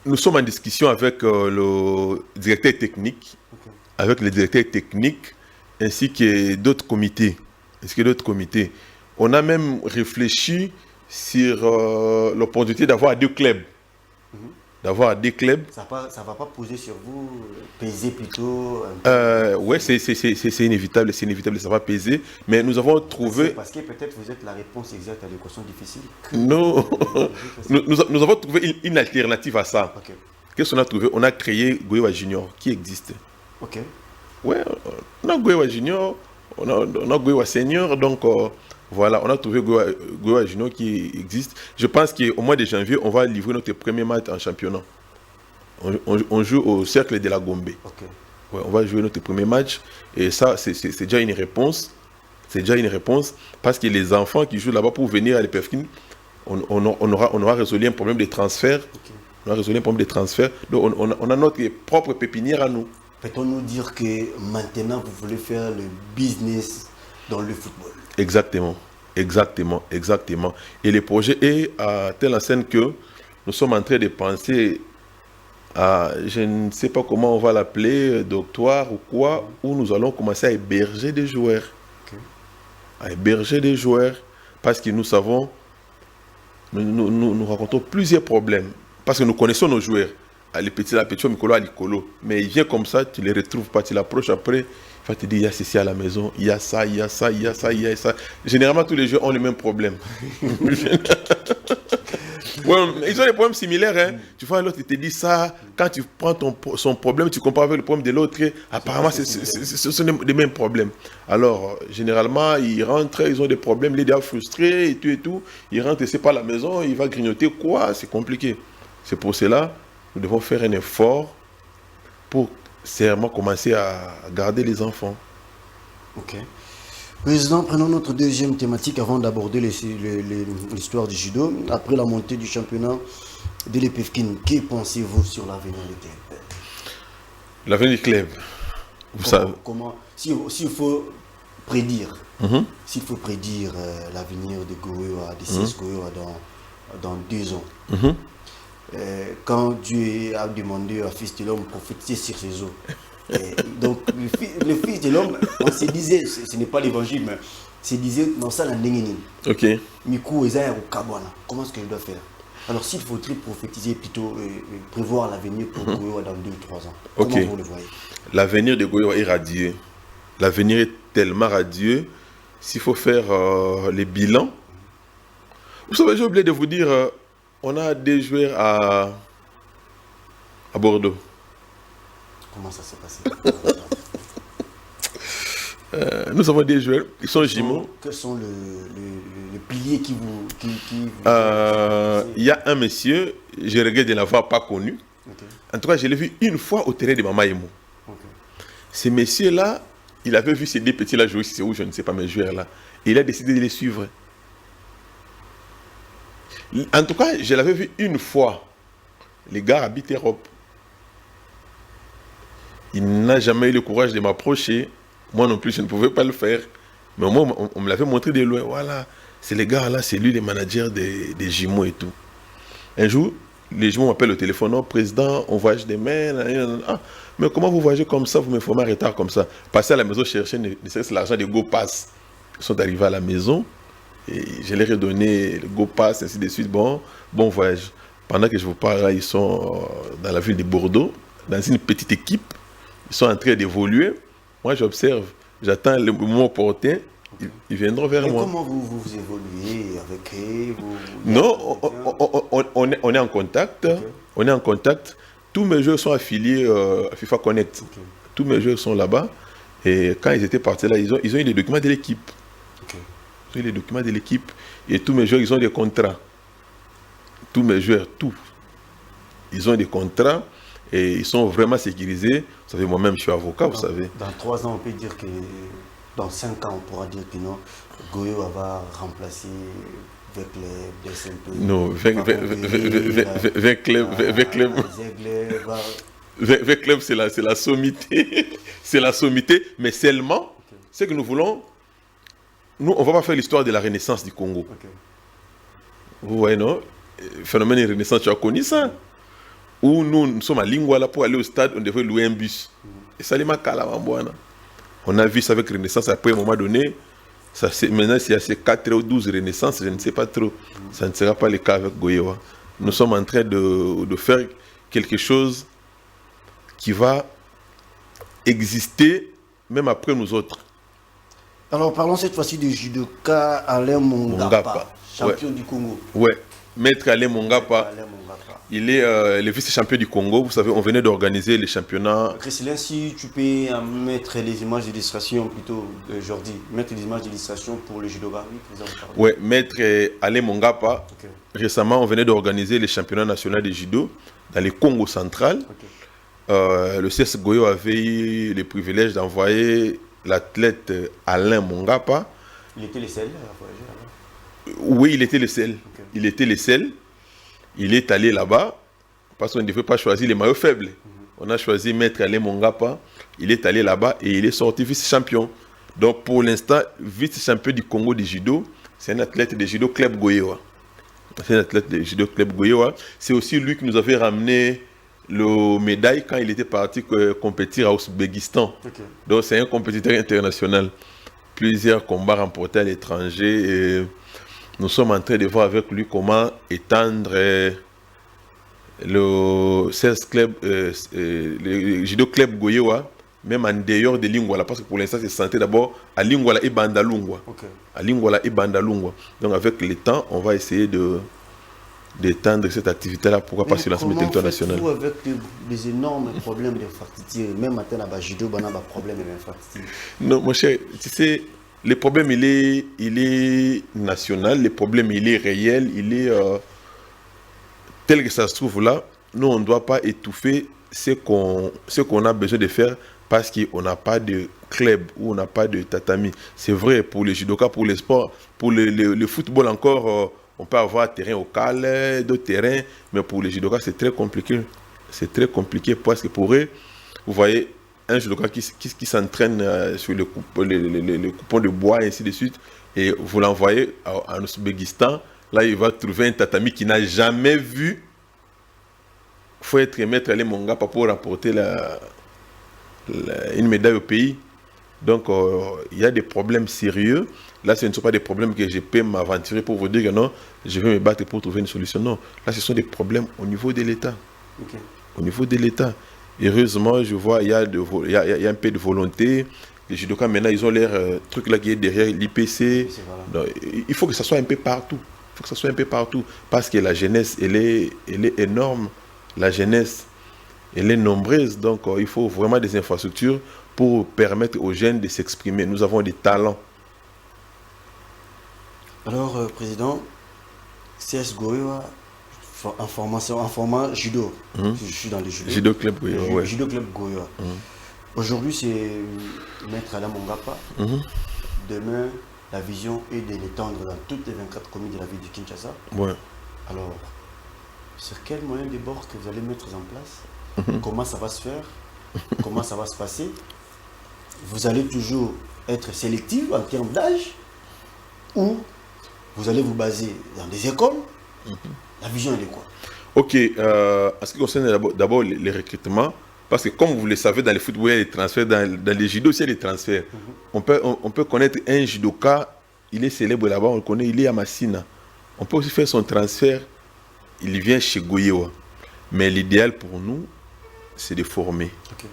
B: nous sommes en discussion avec le directeur technique, ainsi que d'autres comités. On a même réfléchi sur l'opportunité d'avoir 2 clubs. Ça
A: ne va pas poser sur vous, peser plutôt.
B: Oui, c'est inévitable, ça va peser. Mais nous avons trouvé.
A: Parce que peut-être vous êtes la réponse exacte à l'équation difficile.
B: Non, nous avons trouvé une alternative à ça.
A: Okay.
B: Qu'est-ce qu'on a trouvé? On a créé Goyewa Junior qui existe.
A: Ok.
B: Ouais, on a Goyewa Junior, on a Goyewa Senior, donc. Voilà, on a trouvé Goyewa Junior qui existe. Je pense qu'au mois de janvier, on va livrer notre premier match en championnat. On joue au Cercle de la Gombe.
A: Okay.
B: Ouais, on va jouer notre premier match. Et ça, c'est déjà une réponse. Parce que les enfants qui jouent là-bas pour venir à l'EPFKIN, on aura résolu un problème de transfert. Okay. Donc on a notre propre pépinière à nous.
A: Peut-on nous dire que maintenant, vous voulez faire le business dans le football?
B: Exactement. Et le projet est à telle enseigne que nous sommes en train de penser à, je ne sais pas comment on va l'appeler, doctoire ou quoi, où nous allons commencer à héberger des joueurs. Okay. Parce que nous savons, nous rencontrons plusieurs problèmes. Parce que nous connaissons nos joueurs. La petite Mikolo, Alikolo. Mais il vient comme ça, tu ne les retrouves pas, tu l'approches après. Il va te dire, il y a ceci à la maison, il y a ça. Généralement, tous les jeux ont les mêmes problèmes. Ouais, ils ont des problèmes similaires. Hein. Tu vois, l'autre, il te dit ça. Quand tu prends son problème, tu compares avec le problème de l'autre. Apparemment, ce sont les mêmes problèmes. Alors, généralement, ils rentrent, ils ont des problèmes, les gars frustrés et tout. Ils rentrent, c'est pas la maison, il va grignoter quoi. C'est compliqué. C'est pour cela, nous devons faire un effort pour sérieusement commencer à garder les enfants.
A: Ok. Président, prenons notre deuxième thématique avant d'aborder l'histoire du judo. Après la montée du championnat de l'EPFKIN, que pensez-vous sur l'avenir du club?
B: L'avenir du club, vous savez.
A: S'il faut prédire, l'avenir de Goyewa, de CS Goyewa dans 2 ans, quand Dieu a demandé à Fils de l'homme de prophétiser sur ses eaux. Donc le Fils de l'homme, on se disait, ce n'est pas l'évangile, mais se disait, non, ça n'a rien.
B: Ok.
A: Mikou Eza Kabwana, comment est-ce qu'il doit faire? Alors s'il faudrait prophétiser plutôt, prévoir l'avenir pour Goyewa dans 2 ou 3 ans, comment vous le voyez?
B: L'avenir de Goyewa est radieux. L'avenir est tellement radieux, s'il faut faire les bilans. Vous savez, j'ai oublié de vous dire, on a des joueurs à Bordeaux.
A: Comment ça s'est passé?
B: Nous avons des joueurs, ils sont jumeaux.
A: Quels sont les piliers qui vous...
B: Il y a un monsieur, je regrette de ne l'avoir pas connu. Okay. En tout cas, je l'ai vu une fois au terrain de Mama Emo. Okay. Ce monsieur-là, il avait vu ces 2 petits-là jouer, c'est où, je ne sais pas, mes joueurs-là. Et il a décidé de les suivre. En tout cas, je l'avais vu une fois. Les gars habitent Europe. Il n'a jamais eu le courage de m'approcher. Moi non plus, je ne pouvais pas le faire. Mais au moins, on me l'avait montré de loin. Voilà, c'est les gars là, c'est lui le manager des jumeaux et tout. Un jour, les jumeaux m'appellent au téléphone. Non, président, on voyage demain. Ah, mais comment vous voyagez comme ça? Vous me formez en retard comme ça. Passez à la maison chercher l'argent de GoPass. Ils sont arrivés à la maison. Et je leur ai donné le GoPass, ainsi de suite. Bon voyage. Pendant que je vous parle, là, ils sont dans la ville de Bordeaux, dans une petite équipe. Ils sont en train d'évoluer. Moi, j'observe. J'attends le moment opportun. Ils viendront vers moi.
A: Comment vous évoluez avec eux?
B: Non, on est en contact. Okay. On est en contact. Tous mes joueurs sont affiliés à FIFA Connect. Okay. Tous mes joueurs sont là-bas. Et quand ils étaient partis là, ils ont eu les documents de l'équipe. Okay. Ils ont eu les documents de l'équipe. Et tous mes joueurs, ils ont des contrats. Tous mes joueurs, tous. Ils ont des contrats. Et ils sont vraiment sécurisés. Vous savez, moi-même, je suis avocat, vous savez.
A: Dans 3 ans, on peut dire que... Dans 5 ans, on pourra dire que non, Goyewa va remplacer Vecleb,
B: non, Vecleb, c'est la sommité. C'est la sommité, mais seulement, ce que nous voulons, nous, on ne va pas faire l'histoire de la Renaissance du Congo. Okay. Vous voyez, non? Le phénomène de Renaissance, tu as connu ça? où nous sommes à Lingwala pour aller au stade, on devait louer un bus. Et ça, on a vu ça avec Renaissance, après à un moment donné, maintenant c'est à ces 4 ou 12 Renaissance, je ne sais pas trop. Ça ne sera pas le cas avec Goyewa. Nous sommes en train de faire quelque chose qui va exister même après nous autres.
A: Alors parlons cette fois-ci du judoka Alain Mongapa, champion du Congo.
B: Ouais, Maître Alain Mongapa. Il est le vice-champion du Congo. Vous savez, on venait d'organiser les championnats.
A: Christine, si tu peux mettre les images d'illustration plutôt, Jordi, mettre les images d'illustration pour le judoka.
B: Oui, Maître Alain Mongapa. Okay. Récemment, on venait d'organiser les championnats nationaux de judo dans le Congo central. Okay. Le CS Goyo avait eu le privilège d'envoyer l'athlète Alain Mongapa.
A: Il était le seul à voyager là-bas?
B: Oui, il était le seul. Okay. Il était le seul. Il est allé là-bas parce qu'on ne devait pas choisir les maillots faibles. On a choisi Maître Alain Mongapa. Il est allé là-bas et il est sorti vice-champion. Donc pour l'instant, vice-champion du Congo de judo, c'est un athlète de judo Club Goyewa. C'est un athlète de judo Club Goyewa. C'est aussi lui qui nous avait ramené le médaille quand il était parti compétir à Ouzbékistan. Okay. Donc c'est un compétiteur international. Plusieurs combats remportés à l'étranger. Et nous sommes en train de voir avec lui comment étendre le 16 club, le judo club Goyewa, même en dehors de Lingwala, parce que pour l'instant c'est centré d'abord à Lingwala et Bandalungwa. Okay. À Lingwala et Bandalungwa. Donc avec le temps, on va essayer d'étendre cette activité-là, pourquoi pas sur l'ensemble du territoire national.
A: Comment avec des énormes problèmes d'infrastructure, même maintenant à judo, on a des problèmes d'infrastructure.
B: Non, mon cher, tu sais, le problème, il est national, le problème, il est réel, il est tel que ça se trouve là. Nous, on ne doit pas étouffer ce qu'on a besoin de faire parce qu'on n'a pas de club ou on n'a pas de tatami. C'est vrai pour les judokas, pour les sports, pour le football encore, on peut avoir terrain au cal, d'autres terrains, mais pour les judokas, c'est très compliqué. C'est très compliqué parce que pour eux, vous voyez, un judoka qui s'entraîne sur le coupon de bois et ainsi de suite, et vous l'envoyez en Ouzbékistan, là il va trouver un tatami qu'il n'a jamais vu. Il faut être Maître Alain Mongapa pour rapporter une médaille au pays. Donc il y a des problèmes sérieux. Là ce ne sont pas des problèmes que je peux m'aventurer pour vous dire que non, je vais me battre pour trouver une solution. Non, là ce sont des problèmes au niveau de l'État. Okay. Au niveau de l'État. Heureusement, je vois, il y a un peu de volonté. Les judokas, maintenant, ils ont leur truc là qui est derrière l'IPC. Voilà. Il faut que ça soit un peu partout. Il faut que ça soit un peu partout. Parce que la jeunesse, elle est énorme. La jeunesse, elle est nombreuse. Donc, il faut vraiment des infrastructures pour permettre aux jeunes de s'exprimer. Nous avons des talents.
A: Alors, Président, CS Goyewa, en format judo. Je suis dans le judo.
B: Judo Club Goyewa. Ouais.
A: Judo Club Goyewa. Aujourd'hui, c'est Maître Alain Mongapa. Demain, la vision est de l'étendre dans toutes les 24 communes de la ville de Kinshasa.
B: Ouais.
A: Alors, sur quel moyen de bord que vous allez mettre en place? Comment ça va se faire? Comment ça va se passer? Vous allez toujours être sélectif en termes d'âge? Ou vous allez vous baser dans des écoles? La vision, elle est quoi?
B: Ok, en ce qui concerne d'abord les recrutements, parce que comme vous le savez, dans le football, il y a des transferts, dans les judo, il y a des transferts. On peut connaître un judoka, il est célèbre là-bas, on le connaît, il est à Massina. On peut aussi faire son transfert, il vient chez Goyewa. Mais l'idéal pour nous, c'est de former. Okay.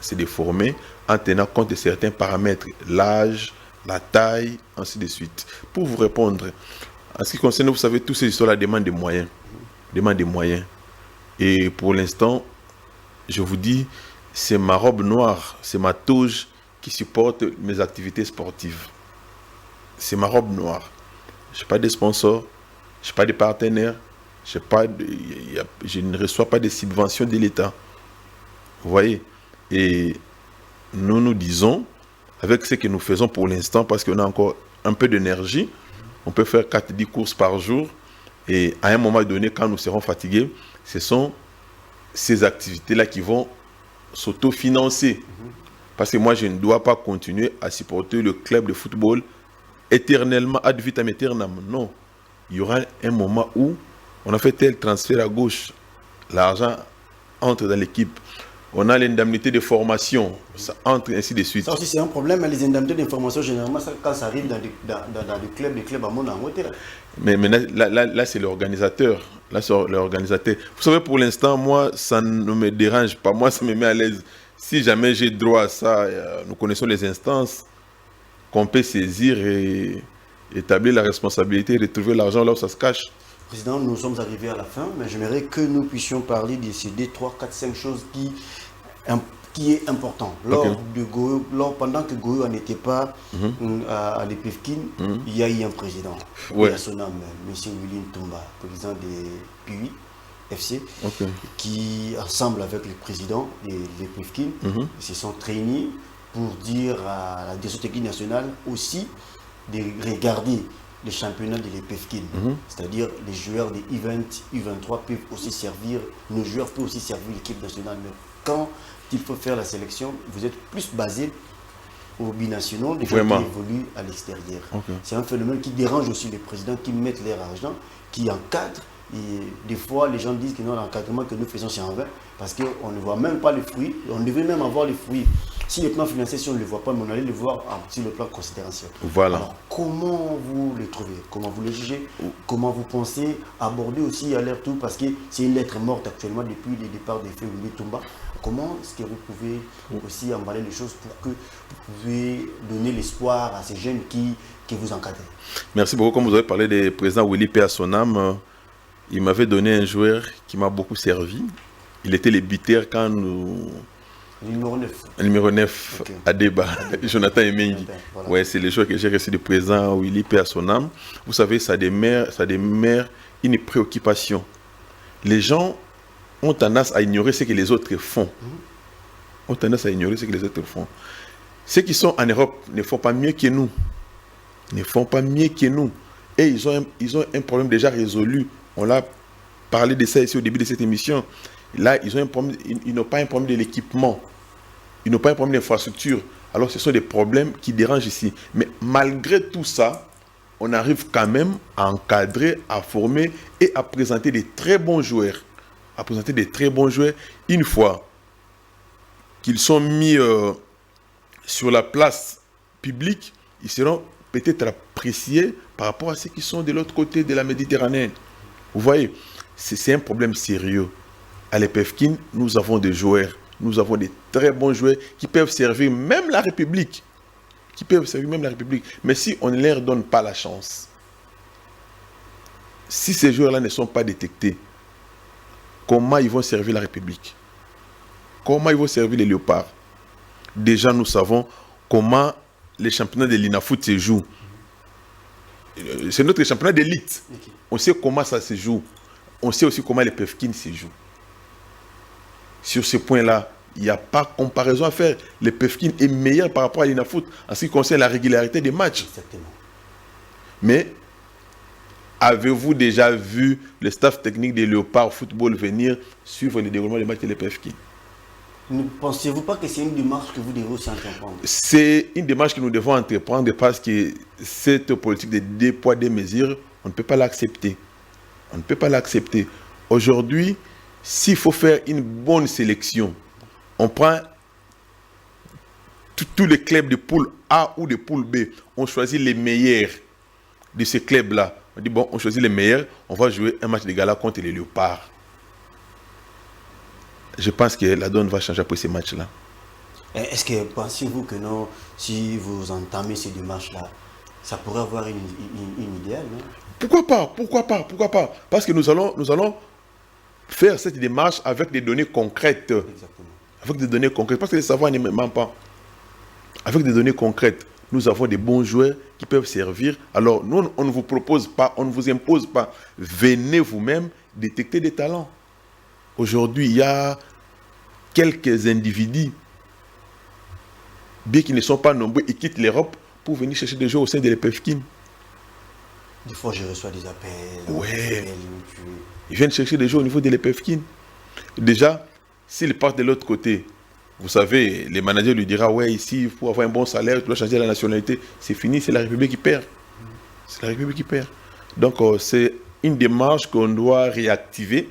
B: C'est de former en tenant compte de certains paramètres, l'âge, la taille, ainsi de suite. Pour vous répondre, en ce qui concerne, vous savez, toutes ces histoires-là demandent des moyens. Demandent des moyens. Et pour l'instant, je vous dis, c'est ma robe noire, c'est ma toge qui supporte mes activités sportives. C'est ma robe noire. Je n'ai pas de sponsors, je n'ai pas de partenaires, je ne reçois pas de subventions de l'État. Vous voyez? Et nous disons, avec ce que nous faisons pour l'instant, parce qu'on a encore un peu d'énergie, on peut faire 4-10 courses par jour. Et à un moment donné, quand nous serons fatigués, ce sont ces activités-là qui vont s'autofinancer. Parce que moi, je ne dois pas continuer à supporter le club de football éternellement, ad vitam aeternam. Non. Il y aura un moment où on a fait tel transfert à gauche. L'argent entre dans l'équipe. On a l'indemnité de formation, ça entre ainsi de suite.
A: Ça aussi, c'est un problème. Les indemnités d'information, généralement, quand ça arrive dans des clubs à mon amour.
B: Mais là c'est l'organisateur. Là, c'est l'organisateur. Vous savez, pour l'instant, moi, ça ne me dérange pas. Moi, ça me met à l'aise. Si jamais j'ai droit à ça, nous connaissons les instances qu'on peut saisir et établir la responsabilité et retrouver l'argent là où ça se cache.
A: Président, nous sommes arrivés à la fin, mais j'aimerais que nous puissions parler de ces 2, 3, 4, 5 choses qui est important. Pendant que Goyo n'était pas à l'EPFKIN, il y a eu un président, il y a son nom, M. Willy Ntumba, président de PUI FC, qui, ensemble avec le président de l'EPFKIN, se sont réunis pour dire à la direction technique nationale aussi de regarder les championnats de l'EPFKIN. C'est-à-dire les joueurs des U20, U23 peuvent aussi servir, nos joueurs peuvent aussi servir l'équipe nationale. Mais quand il faut faire la sélection, vous êtes plus basé aux binationaux, des gens qui évoluent à l'extérieur. C'est un phénomène qui dérange aussi les présidents qui mettent leur argent, qui encadrent. Et des fois, les gens disent que non, l'encadrement que nous faisons, c'est en vain, parce qu'on ne voit même pas les fruits. On devait même avoir les fruits. Si les plans financiers, si on ne les voit pas, mais on allait les voir sur le plan considérationnel.
B: Voilà.
A: Alors, comment vous les trouvez? Comment vous les jugez? Comment vous pensez aborder aussi à l'air tout? Parce que c'est une lettre morte actuellement depuis le départ de Willy Ntumba. Comment est-ce que vous pouvez aussi emballer les choses pour que vous pouvez donner l'espoir à ces jeunes qui vous encadrent? Merci
B: beaucoup. Comme vous avez parlé du président Willy P. à son âme, il m'avait donné un joueur qui m'a beaucoup servi. Il était le buteur quand nous...
A: Le numéro 9.
B: Le numéro 9, Adeba, Jonathan Emengi. Voilà. Ouais, c'est le joueur que j'ai reçu du président Willy P. à son âme. Vous savez, ça demeure une préoccupation. Les gens ont tendance à ignorer ce que les autres font. Ceux qui sont en Europe ne font pas mieux que nous. Et ils ont un problème déjà résolu. On l'a parlé de ça ici au début de cette émission. Là, ils n'ont pas un problème de l'équipement. Ils n'ont pas un problème d'infrastructure. Alors, ce sont des problèmes qui dérangent ici. Mais malgré tout ça, on arrive quand même à encadrer, à former et à présenter des très bons joueurs. Une fois qu'ils sont mis sur la place publique, ils seront peut-être appréciés par rapport à ceux qui sont de l'autre côté de la Méditerranée. Vous voyez, c'est un problème sérieux. À l'EPFKIN, nous avons des joueurs, nous avons des très bons joueurs qui peuvent servir même la République. Mais si on ne leur donne pas la chance, si ces joueurs-là ne sont pas détectés, comment ils vont servir la République? Comment ils vont servir les Léopards? Déjà, nous savons comment les championnats de l'INAFOOT se jouent. C'est notre championnat d'élite. On sait comment ça se joue. On sait aussi comment les PEFKIN se jouent. Sur ce point-là, il n'y a pas comparaison à faire. Le PEFKIN est meilleur par rapport à l'INAFOOT en ce qui concerne la régularité des matchs.
A: Exactement.
B: Mais avez-vous déjà vu le staff technique des Léopards Football venir suivre le déroulement des matchs de l'EPFKIN?
A: Ne pensez-vous pas que c'est une démarche que vous devez aussi entreprendre?
B: C'est une démarche que nous devons entreprendre parce que cette politique de 2 poids 2 mesures, on ne peut pas l'accepter. Aujourd'hui, s'il faut faire une bonne sélection, on prend tous les clubs de poule A ou de poule B, on choisit les meilleurs de ces clubs-là. On dit, bon, on choisit les meilleurs, on va jouer un match de gala contre les Léopards. Je pense que la donne va changer après ces matchs-là.
A: Est-ce que pensez-vous que non, si vous entamez ces démarches-là, ça pourrait avoir une idéale, non?
B: Pourquoi pas? Parce que nous allons faire cette démarche avec des données concrètes.
A: Exactement.
B: Avec des données concrètes. Parce que le savoir ne ment pas. Avec des données concrètes, nous avons des bons joueurs qui peuvent servir. Alors, nous, on ne vous propose pas, on ne vous impose pas. Venez vous-même détecter des talents. Aujourd'hui, il y a quelques individus, bien qu'ils ne sont pas nombreux, ils quittent l'Europe pour venir chercher des joueurs au sein de l'EPFKIN.
A: Des fois, je reçois des appels.
B: Ouais. Ils viennent chercher des joueurs au niveau de l'EPFKIN. Déjà, s'ils partent de l'autre côté, vous savez, les managers lui diront, ouais, ici, il faut avoir un bon salaire, tu dois changer la nationalité. C'est fini, c'est la République qui perd. Donc, c'est une démarche qu'on doit réactiver,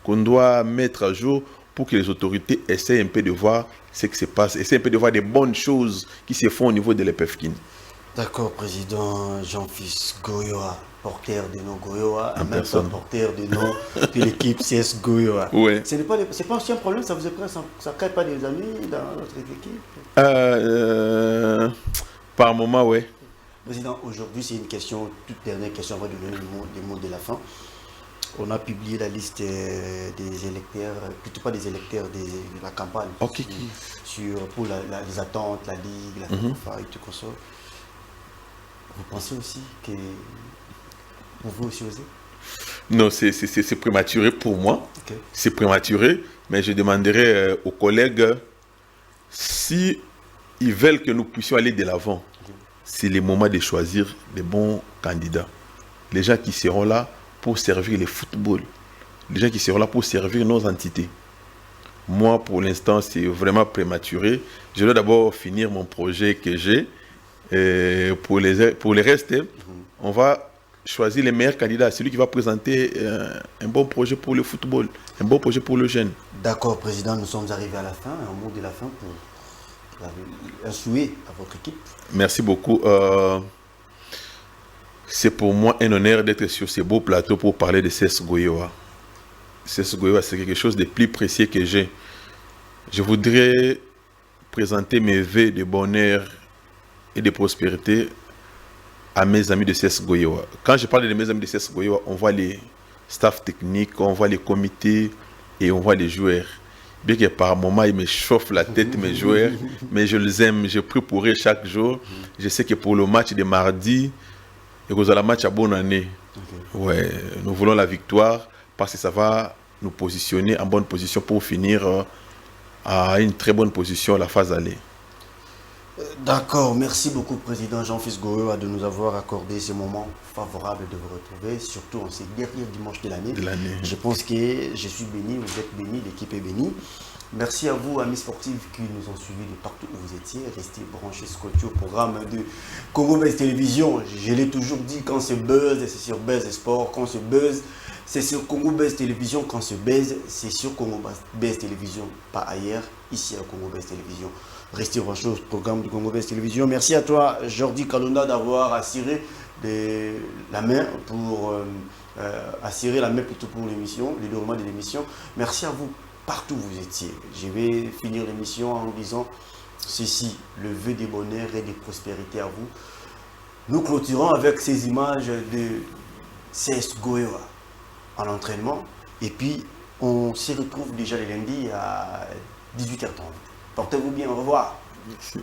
B: qu'on doit mettre à jour pour que les autorités essayent un peu de voir ce qui se passe, essayent un peu de voir des bonnes choses qui se font au niveau de l'EPFKIN.
A: D'accord, président Jean-Fils Goyoa, porteur de nos Goyoa,
B: En
A: en même temps
B: personne.
A: porteur de nos de l'équipe CS Goyoa.
B: Ouais.
A: Ce n'est pas, c'est pas aussi un problème, ça vous est ça crée pas des amis dans notre équipe.
B: Par moment, ouais.
A: Président, aujourd'hui c'est une question, toute dernière question, on va donner le mot de la fin. On a publié la liste des électeurs, plutôt pas des électeurs, de la campagne.
B: Ok.
A: Pour les attentes, la Ligue, la FIFA et tout ça. Vous pensez aussi que vous pouvez aussi oser?
B: Non, c'est prématuré pour moi.
A: Okay.
B: C'est prématuré, mais je demanderai aux collègues si ils veulent que nous puissions aller de l'avant. C'est le moment de choisir les bons candidats. Les gens qui seront là pour servir le football. Les gens qui seront là pour servir nos entités. Moi, pour l'instant, c'est vraiment prématuré. Je dois d'abord finir mon projet que j'ai. Pour les restes, on va choisir les meilleurs candidats. Celui qui va présenter un bon projet pour le football, un bon projet pour le jeune.
A: D'accord, président, nous sommes arrivés à la fin. Un mot de la fin pour un souhait à votre équipe.
B: Merci beaucoup. C'est pour moi un honneur d'être sur ce beau plateau pour parler de CS Goyoa. CS Goyoa, c'est quelque chose de plus précieux que j'ai. Je voudrais présenter mes vœux de bonheur et de prospérité à mes amis de CS Goyoa. Quand je parle de mes amis de CS Goyoa, on voit les staffs techniques, on voit les comités et on voit les joueurs. Bien que par moments, ils me chauffent la tête, mes joueurs, mais je les aime, je prie pour eux chaque jour. Je sais que pour le match de mardi, et que le match à bonne année, ouais, nous voulons la victoire parce que ça va nous positionner en bonne position pour finir à une très bonne position à la phase aller.
A: D'accord, merci beaucoup président Jean-Fils Goyoa de nous avoir accordé ce moment favorable de vous retrouver, surtout en ces derniers dimanches de l'année. Je pense que je suis béni, vous êtes béni, l'équipe est bénie. Merci à vous, amis sportifs qui nous ont suivis de partout où vous étiez. Restez branchés, scotchés au programme de Congo Buzz Télévision. Je l'ai toujours dit, quand c'est buzz, c'est sur Buzz Sport. Quand c'est buzz, c'est sur Congo Buzz Télévision. Quand c'est buzz, c'est sur Congo Buzz Télévision. Pas ailleurs, ici à Congo Buzz Télévision. Restez branchés au programme de Congo Buzz Télévision. Merci à toi, Jordi Kalonda, d'avoir assuré la main pour l'émission, le déroulement de l'émission. Merci à vous. Partout où vous étiez. Je vais finir l'émission en disant ceci, le vœu de bonheur et de prospérité à vous. Nous clôturons avec ces images de CS Goyoa en entraînement. Et puis, on se retrouve déjà le lundi à 18h30. Portez-vous bien, au revoir.
B: Merci.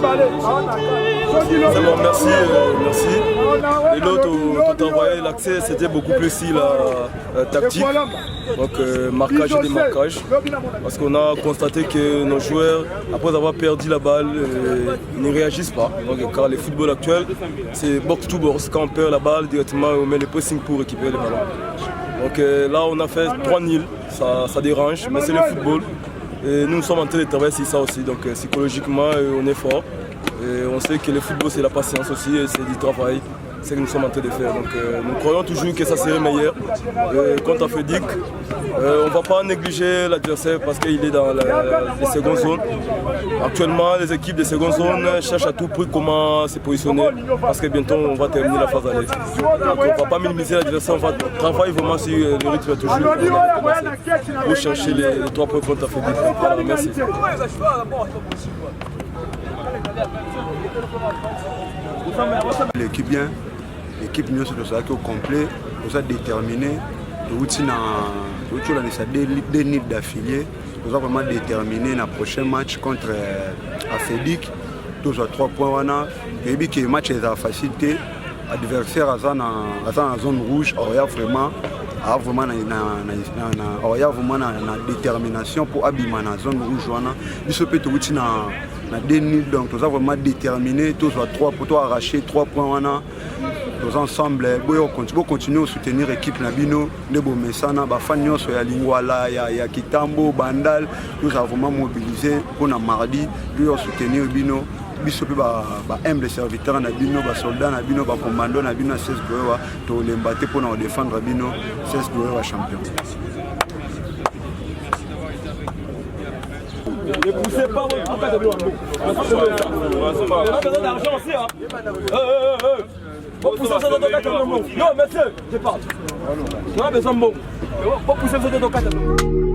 C: C'est bon, merci. Et l'autre, tout envoyé, l'accès, c'était beaucoup plus si la tactique. Donc marquage et démarquage. Parce qu'on a constaté que nos joueurs, après avoir perdu la balle, ne réagissent pas. Donc, car le football actuel, c'est box to box. Quand on perd la balle, directement on met le pressing pour récupérer le ballon. Donc là, on a fait 3-0. Ça dérange, mais c'est le football. Et nous sommes en train de travailler sur ça aussi. Donc psychologiquement, on est fort. Et on sait que le football, c'est la patience aussi, et c'est du travail. C'est ce que nous sommes en train de faire. Donc nous croyons toujours que ça serait meilleur. Contre Afedic, on ne va pas négliger l'adversaire parce qu'il est dans les secondes zones. Actuellement, les équipes de seconde zone cherchent à tout prix comment se positionner parce que bientôt on va terminer la phase aller. Donc on ne va pas minimiser l'adversaire, on va travailler vraiment sur le rythme toujours pour chercher les 3 points contre Afedic. Voilà, merci.
D: L'équipe bien, l'équipe nous sommes au complet, nous sommes déterminés, nous sommes des nids d'affiliés, nous sommes vraiment déterminés dans le prochain match contre Afedic. Nous avons 3 points, et puis que le match est à facilité, l'adversaire est dans la zone rouge, il y a vraiment une détermination pour abîmer la zone rouge. Il se peut être donc nous avons vraiment déterminé, tous les 3 pour arracher 3 points. Nous ensemble, nous continuons à soutenir l'équipe Nabino, Nebo Messana, Bafagnos, Lingwala, Kitambo, Bandal. Nous avons vraiment mobilisé pour mardi, pour soutenir Bino. Biso pe ba humble serviteur na bino ba soldat na bino ba commando na bino 16 goewa to lembate pour na défendre bino 16 goewa champion.
C: Ne poussez pas votre bouquet de l'eau. On a besoin d'argent aussi, hein. Vous poussez ça dans le cadre. Non, monsieur, je parle. On a besoin de mots. Vous poussez ça dans le cadre.